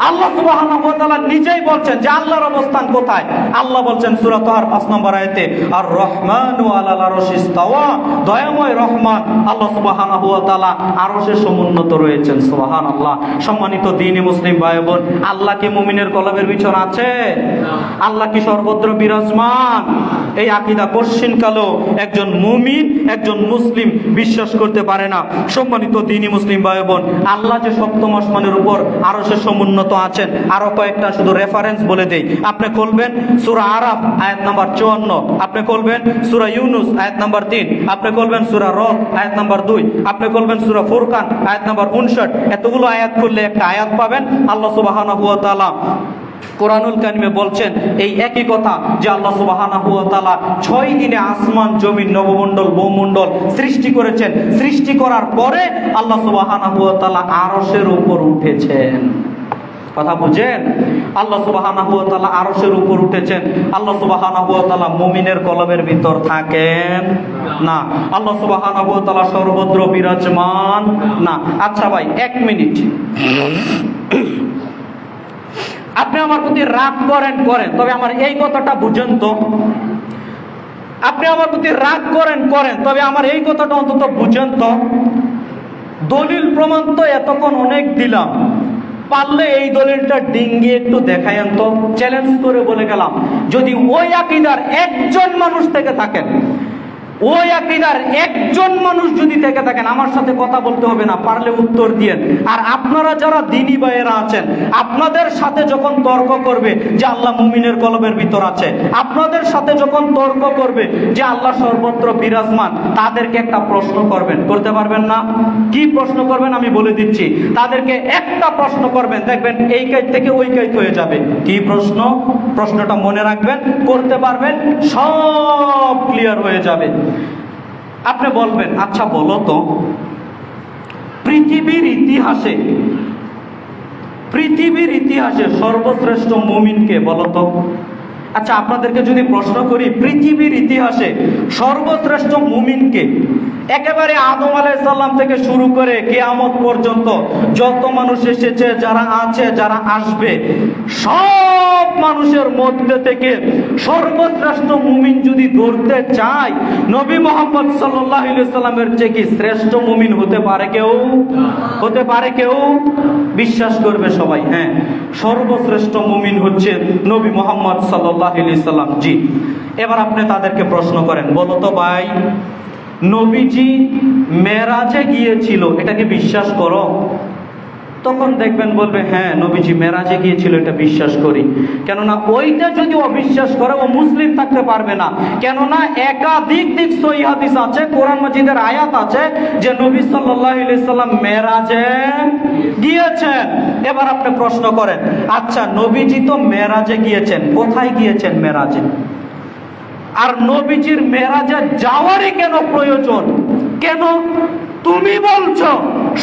আল্লাহ সুবহানাহু ওয়া তাআলা নিজেই বলছেন যে আল্লাহর অবস্থান কোথায়। আল্লাহ বলছেন সূরা তাহার 5 নম্বর আয়াতে আর রহমানু আলাল আরশি ইস্তাওয়া, দয়াময় রহমান আল্লাহ সুবহানাহু ওয়া তাআলা আরশে সমুন্নত রয়েছেন। সুবহানাল্লাহ। সম্মানিত দ্বীনি মুসলিম ভাই বোন, আল্লাহ কি মুমিনের কলবের ভিতর আছে? আল্লাহ কি সর্বত্র বিরাজমান? এই আকীদা কোশ্চিনকালেও একজন মুমিন, একজন মুসলিম বিশ্বাস করতে পারে না। সম্মানিত দ্বীনি মুসলিম ভাই বোন, আল্লাহ যে সপ্তম আসমানের উপর আরশে সমুন্নত আছেন, আরো কয়েকটা শুধু রেফারেন্স বলে দেই। আপনি খুলবেন সূরা আরাফ আয়াত নাম্বার 54, আপনি খুলবেন সূরা ইউনুস আয়াত নাম্বার 3, আপনি খুলবেন সূরা রদ আয়াত নাম্বার 2, আপনি খুলবেন সূরা ফুরকান আয়াত নাম্বার 59। এতগুলো আয়াত খুললে একটা আয়াত পাবেন। আল্লাহ সুবহানাহু ওয়া তাআলা কোরআনুল কারিমে বলছেন এই একই কথা যে আল্লাহ সুবহানাহু ওয়া তাআলা 6 দিনে আসমান, জমিন, নবমণ্ডল, ভূমণ্ডল সৃষ্টি করেছেন। সৃষ্টি করার পরে আল্লাহ সুবহানাহু ওয়া তাআলা আরশের উপর উঠেছেন। কথা বুঝেন? আল্লাহ সুবহানাহু ওয়া তাআলা আরশের উপর উঠেছেন। আল্লাহ সুবহানাহু ওয়া তাআলা মুমিনের কলবের ভিতর থাকেন না। আল্লাহ সুবহানাহু ওয়া তাআলা সর্বত্র বিরাজমান না। আচ্ছা ভাই, 1 মিনিট, আপনি আমার প্রতি রাগ করেন, তবে আমার এই কথাটা বুঝেন তো। আপনি আমার প্রতি রাগ করেন, তবে আমার এই কথাটা অন্তত বুঝেন তো। দলিল প্রমাণ তো এতক্ষণ অনেক দিলাম, পারলে এই দলিলটা ডিঙ্গিয়ে একটু দেখায়েন তো। চ্যালেঞ্জ করে বলে গেলাম, যদি ওই আকীদার একজন মানুষ থেকে থাকেন, ওই আকীদার একজন মানুষ যদি থেকে থাকেন, আমার সাথে কথা বলতে হবে না, পারলে উত্তর দিয়েন। আর আপনারা যারা দ্বীনি ভাইয়েরা আছেন, আপনাদের সাথে যখন তর্ক করবে যে আল্লাহ মুমিনের কলবের ভিতর আছে, আপনাদের সাথে যখন তর্ক করবে যে আল্লাহ সর্বত্র বিরাজমান, তাদেরকে একটা প্রশ্ন করবেন, করতে পারবেন না? কি প্রশ্ন করবেন আমি বলে দিচ্ছি। তাদেরকে একটা প্রশ্ন করবেন, দেখবেন এই কাজ থেকে ওই কাজ হয়ে যাবে। কি প্রশ্ন? প্রশ্নটা মনে রাখবেন, করতে পারবেন, সব ক্লিয়ার হয়ে যাবে। আপনি বলবেন, আচ্ছা বলো তো, পৃথিবীর ইতিহাসে সর্বশ্রেষ্ঠ মুমিনকে বলো তো। আচ্ছা, আপনাদেরকে যদি প্রশ্ন করি, পৃথিবীর ইতিহাসে সর্বশ্রেষ্ঠ মুমিনকে, একেবারে আদম আলাইহিস সালাম থেকে শুরু করে কিয়ামত পর্যন্ত যত মানুষ এসেছে, যারা আছে, যারা আসবে, সব মানুষের মধ্যে থেকে সর্বশ্রেষ্ঠ মুমিন যদি ধরতে চায়, নবী মুহাম্মদ সাল্লাল্লাহু আলাইহি সাল্লামের চেয়ে কি শ্রেষ্ঠ মুমিন হতে পারে কেউ? হতে পারে কেউ? বিশ্বাস করবে সবাই, হ্যাঁ, সর্বশ্রেষ্ঠ মুমিন হচ্ছে নবী মুহাম্মদ সাল্লাল্লাহু আলাইহি সাল্লাম। জি, এবার আপনি তাদেরকে প্রশ্ন করেন, বলো তো ভাই, নবীজি মেরাজে গিয়েছিল, এটাকে বিশ্বাস করো? তখন দেখবেন বলবে, হ্যাঁ নবীজি মেরাজে গিয়েছিল, এটা বিশ্বাস করি। কেননা ওইটা যদি অবিশ্বাস করে, ও মুসলিম থাকতে পারবে না। কেননা একাধিক সহিহ হাদিস আছে, কোরআন মাজিদের আয়াত আছে যে নবী সাল্লাল্লাহু আলাইহি সাল্লাম মেরাজে গিয়েছেন। এবার আপনি প্রশ্ন করেন, আচ্ছা নবীজি তো মেরাজে গিয়েছেন, কোথায় গিয়েছেন মেরাজে? আর নবীজির মেরাজে যাওয়ারই কেন প্রয়োজন? কেন? তুমি বলছো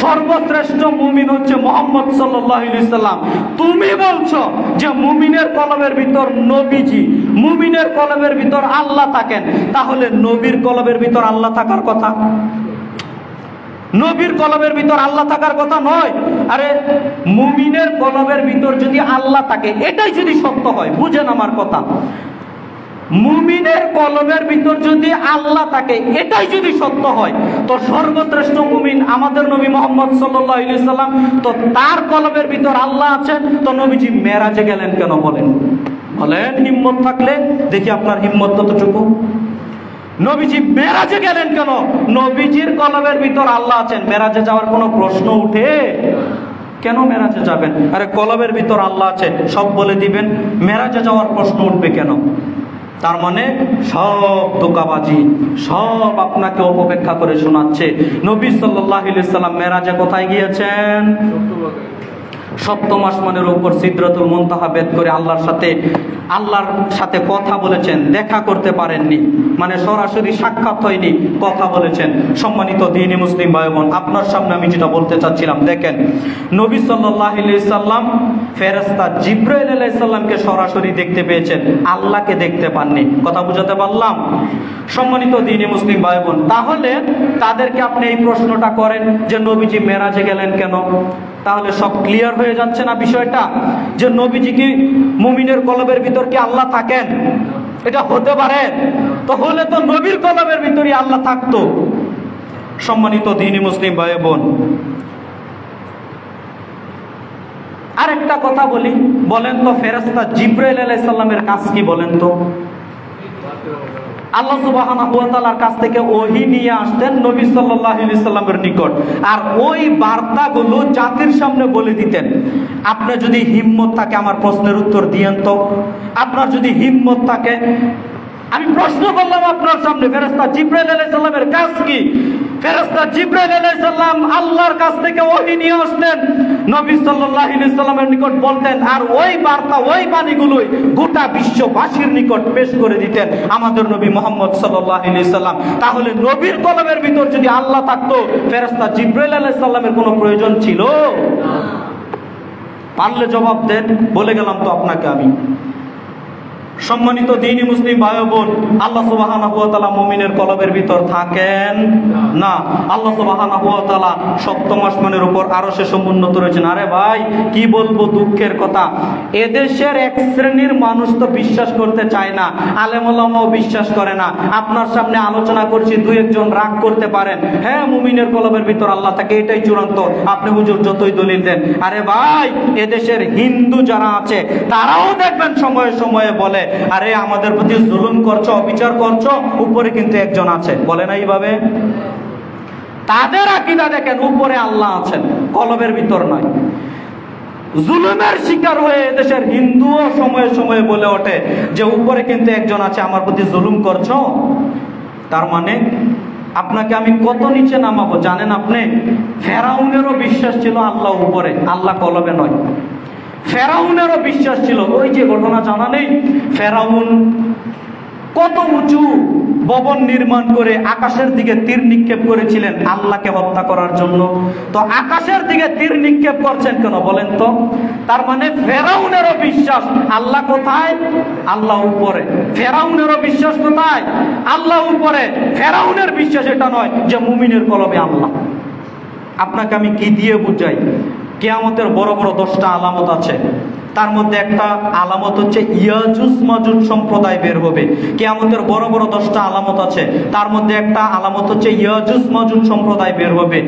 সর্বশ্রেষ্ঠ মুমিন হচ্ছে মুহাম্মদ সাল্লাল্লাহু আলাইহি সাল্লাম, তুমি বলছো যে মুমিনের কলবের ভিতর নবীজি, মুমিনের কলবের ভিতর আল্লাহ থাকেন, তাহলে নবীর কলবের ভিতর আল্লাহ থাকার কথা, নবীর কলবের ভিতর আল্লাহ থাকার কথা নয়। আরে মুমিনের কলবের ভিতর যদি আল্লাহ থাকে, এটাই যদি সত্য হয়, বুঝেন আমার কথা, মুমিনের কলবের ভিতর যদি আল্লাহ থাকে, এটাই যদি সত্য হয়, তো সর্বশ্রেষ্ঠ মুমিন আমাদের নবী মুহাম্মদ সাল্লাল্লাহু আলাইহি সাল্লাম, তো তার কলবের ভিতর আল্লাহ আছেন, তো নবীজি মেরাজে গেলেন কেন? বলেন, হিম্মত থাকলে দেখি আপনার হিম্মত কতটুকু। নবীজি মেরাজে গেলেন কেন? নবীজির কলবের ভিতর আল্লাহ আছেন, মেরাজে যাওয়ার কোনো প্রশ্ন উঠে? কেন মেরাজে যাবেন? আরে কলবের ভিতর আল্লাহ আছে, সব বলে দিবেন, মেরাজে যাওয়ার প্রশ্ন উঠবে কেন? তার মানে সব ধোঁকাবাজি, সব আপনাকে অপব্যাখ্যা করে শোনাচ্ছে। নবী সাল্লাল্লাহু আলাইহি সাল্লাম মেরাজে কোথায় গিয়েছেন? সপ্তম আসমানের উপর সিদরাতুল মুনতাহা ভেদ করে আল্লাহর সাথে কথা বলেছেন, দেখা করতে পারেননি, মানে সরাসরি সাক্ষাৎ হয়নি, কথা বলেছেন। সম্মানিত দ্বীনি মুসলিম ভাই বোন, আপনার সামনে আমি যেটা বলতে চাচ্ছিলাম, দেখেন নবী সাল্লাল্লাহু আলাইহি সাল্লাম ফেরেশতা জিবরাইল আলাইহিস সালামকে সরাসরি দেখতে পেয়েছেন, আল্লাহকে দেখতে পাননি। কথা বুঝাতে পারলাম? সম্মানিত দ্বীনি মুসলিম ভাই বোন, তাহলে তাদেরকে আপনি এই প্রশ্নটা করেন যে নবীজি মেরাজে গেলেন কেন, তাহলে সব ক্লিয়ার হয়ে যাচ্ছে না বিষয়টা, যে নবীজি কি মুমিনের কলবের ভিতর কি আল্লাহ থাকেন? এটা হতে পারে? তো হলে তো নবীর কলবের ভিতরই আল্লাহ থাকতো। সম্মানিত দ্বীনি মুসলিম ভাই বোন, আরেকটা কথা বলি, বলেন তো ফেরেশতা জিবরাইল আলাইহিস সালামের কাজ কি বলেন তো? আল্লাহ সুবহানাহু ওয়া তাআলার কাছ থেকে ওহী নিয়ে আসতেন নবী সাল্লাল্লাহু আলাইহি সাল্লামের নিকট, আর ওই বার্তাগুলো জাতির সামনে বলে দিতেন। আপনার যদি হিম্মত থাকে আমার প্রশ্নের উত্তর দিয়েন তো, আপনার যদি হিম্মত থাকে, আমি প্রশ্ন করলাম আপনার সামনে, ফেরেশতা জিবরাইল আলাইহিস সালামের কাজ কি? ফেরেশতা জিবরাইল আলাইহিস সালাম আল্লাহর কাছ থেকে ওহী নিয়ে আসতেন, নবী সাল্লাল্লাহু আলাইহি সাল্লামের নিকট বলতেন, আর ওই বার্তা, ওই বাণীগুলোই গোটা বিশ্ববাসীর নিকট পেশ করে দিতেন আমাদের নবী মুহাম্মদ সাল্লাল্লাহু আলাইহি সাল্লাম। তাহলে নবীর কলবের ভিতর যদি আল্লাহ থাকতো, ফেরেশতা জিবরাইল আলাইহিস সালামের কোনো প্রয়োজন ছিল? পারলে জবাব দেন, বলে গেলাম তো আপনাকে আমি। সম্মানিত দ্বীনি মুসলিম ভাই বোন, আল্লাহ সুবহানাহু ওয়া তাআলা মুমিনের কলবের ভিতর থাকেন না। আল্লাহ সুবহানাহু ওয়া তাআলা সপ্তম আসমানের উপর আরশে সমুন্নত রয়েছেন। আরে ভাই, কি বলবো দুঃখের কথা, এদেশের এক শ্রেণীর মানুষ তো বিশ্বাস করতে চায় না, আলেম ওলামাও বিশ্বাস করে না। আপনার সামনে আলোচনা করছি, দুই একজন রাগ করতে পারেন, হ্যাঁ মুমিনের কলবের ভিতর আল্লাহ থাকে, এটাই চূড়ান্ত, আপনি হুজুর যতই দলিল দেন। আরে ভাই, এদেশের হিন্দু যারা আছে তারাও দেখবেন সময়ে সময়ে বলে, আরে আমাদের প্রতি জুলুম করছো, অবিচার করছো, উপরে কিন্তু একজন আছে, বলে না এইভাবে? তাদের আকীদা দেখেন, উপরে আল্লাহ আছেন, কলবের ভিতর নয়। জুলুমের শিকার হয়ে দেশের হিন্দুও সময়ে সময়ে বলে ওঠে যে উপরে কিন্তু একজন আছে, আমার প্রতি জুলুম করছো। তার মানে আপনাকে আমি কত নিচে নামাবো জানেন আপনি? ফেরাউনেরও বিশ্বাস ছিল আল্লাহ উপরে, আল্লাহ কলবে নয়। ফেরাউনেরও বিশ্বাস ছিল, ওই যে ঘটনা জানা নেই, ফেরাউন কত উঁচু ভবন নির্মাণ করে আকাশের দিকে তীর নিক্ষেপ করেছিলেন আল্লাহকে হত্যা করার জন্য। তো আকাশের দিকে তীর নিক্ষেপ করছেন কেন বলেন তো? তার মানে ফেরাউনেরও বিশ্বাস আল্লাহ কোথায়? আল্লাহ উপরে। ফেরাউনেরও বিশ্বাস কোথায়? আল্লাহ উপরে। ফেরাউনের বিশ্বাস এটা নয় যে মুমিনের কলবে আল্লাহ। আপনাকে আমি কি দিয়ে বুঝাই? কিয়ামতের বড় বড় 10টা আলামত আছে, তার মধ্যে একটা আলামত হচ্ছে ইয়াজুজ মাজুজ সম্প্রদায় বের হবে। কিয়ামতের বড় বড় 10টা আলামত আছে, তার মধ্যে একটা আলামত হচ্ছে ইয়াজুজ মাজুজ সম্প্রদায় বের হবে।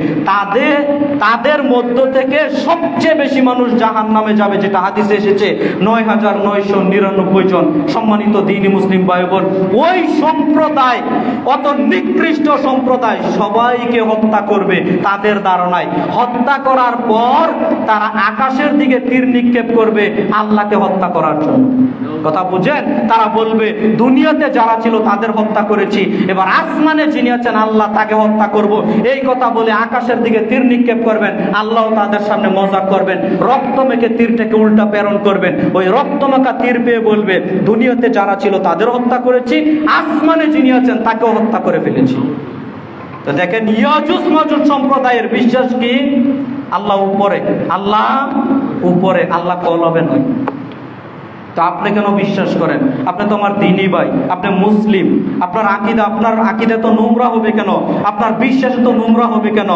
তাদের মধ্য থেকে সবচেয়ে বেশি মানুষ জাহান্নামে যাবে, যেটা হাদিসে এসেছে 9,999 জন। সম্মানিত দ্বীনি মুসলিম ভাই বোন, ওই সম্প্রদায়, অত নিকৃষ্ট সম্প্রদায়, সবাইকে হত্যা করবে তাদের ধারণায়। হত্যা করার পর তারা আকাশের দিকে তীর নিক্ষেপ করবে আল্লাহকে হত্যা করার জন্য। কথা বুঝেন? তারা বলবে দুনিয়াতে যারা ছিল তাদের হত্যা করেছি, এবার আসমানে যিনি আছেন আল্লাহ, তাকে হত্যা করব। এই কথা বলে আকাশের দিকে তীর নিক্ষেপ করবেন, আল্লাহ তাদের সামনে মজাক করবেন, রক্ত মেখে তীরটাকে উল্টা প্রেরণ করবেন। ওই রক্ত মাখা তীর পেয়ে বলবে দুনিয়াতে যারা ছিল তাদের হত্যা করেছি, আসমানে যিনি আছেন তাকেও হত্যা করে ফেলেছি। তো দেখেন, ইয়াজুজ মাজুজ সম্প্রদায়ের বিশ্বাস কি? আল্লাহ উপরে, আল্লাহ উপরে, আল্লাহ কলবে নয়। তো আপনি কেন বিশ্বাস করেন? আপনি তো আমার দ্বীনি ভাই, আপনি মুসলিম, আপনার আকীদা তো নোংরা হবে কেন? আপনার বিশ্বাস তো নোংরা হবে কেন?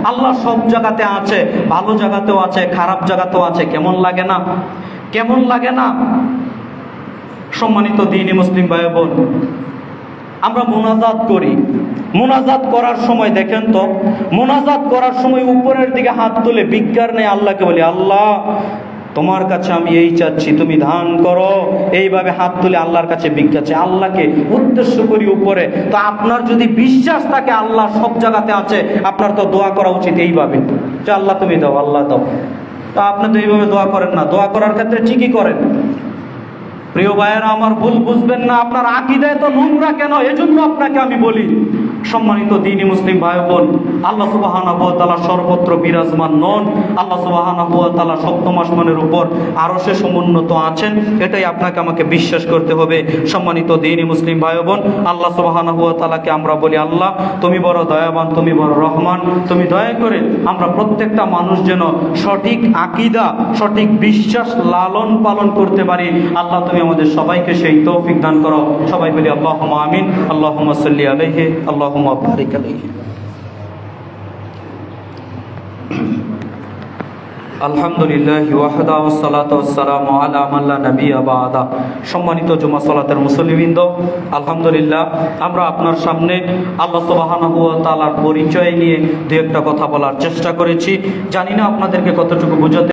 আল্লাহ সব জায়গাতে আছে, ভালো জায়গাতেও আছে, খারাপ জায়গাতেও আছে। কেমন লাগে না? কেমন লাগে না? সম্মানিত দ্বীনি মুসলিম ভাই বোন, আমরা মুনাজাত করি, মুনাজাত করার সময় দেখেন তো, মুনাজাত করার সময় উপরের দিকে হাত তুলে ভিক্ষার নেই আল্লাহকে বলি, আল্লাহ তোমার কাছে আমি এই চাচ্ছি, তুমি দান করো। এইভাবে হাত তুলে আল্লাহর কাছে ভিক্ষা চাই, আল্লাহকে উদ্দেশ্য করি উপরে। তো আপনার যদি বিশ্বাস থাকে আল্লাহ সব জায়গাতে আছে, আপনার তো দোয়া করা উচিত এইভাবে যে আল্লাহ তুমি দাও, আল্লাহ দাও। তা আপনি তো এইভাবে দোয়া করেন না। দোয়া করার ক্ষেত্রে ঠিকই করেন। প্রিয় ভাইয়েরা, আমার ভুল বুঝবেন না, আপনার আকীদায় তো নোংরা কেন? এজন্য আপনাকে আমি বলি, সম্মানিত দ্বীনি মুসলিম ভাই বোন, আল্লাহ সুবহানাহু ওয়া তাআলা সর্বত্র বিরাজমান নন, আল্লাহ সুবহানাহু ওয়া তাআলা সপ্তম আসমানের উপর আরশে সমুন্নত আছেন, এটাই আপনাকে আমাকে বিশ্বাস করতে হবে। সম্মানিত দ্বীনি মুসলিম ভাই বোন, আল্লাহ সুবহানাহু ওয়া তাআলাকে আমরা বলি, আল্লাহ তুমি বড় দয়াবান, তুমি বড় রহমান, তুমি দয়া করে আমরা প্রত্যেকটা মানুষ যেন সঠিক আকীদা, সঠিক বিশ্বাস লালন পালন করতে পারি। আল্লাহ তুমি আমাদের সবাইকে সেই তৌফিক দান করো। সবাই বলি আল্লাহুম্মা আমিন। আল্লাহুম্মা সাল্লি আলাইহি, আল্লাহুম্মা বারিক আলাইহি। আলহামদুলিল্লাহ ওয়াহদা ওয়াসসালাতু ওয়াসসালামু আলা মান লা নাবিয়্যা বা'দা। সম্মানিত জুমা সালাতের মুসল্লিবৃন্দ, আলহামদুলিল্লাহ আমরা আপনার সামনে আল্লাহ সুবহানাহু ওয়া তাআলার পরিচয় নিয়ে দু একটা কথা বলার চেষ্টা করেছি। জানি না আপনাদেরকে কতটুকু বোঝাতে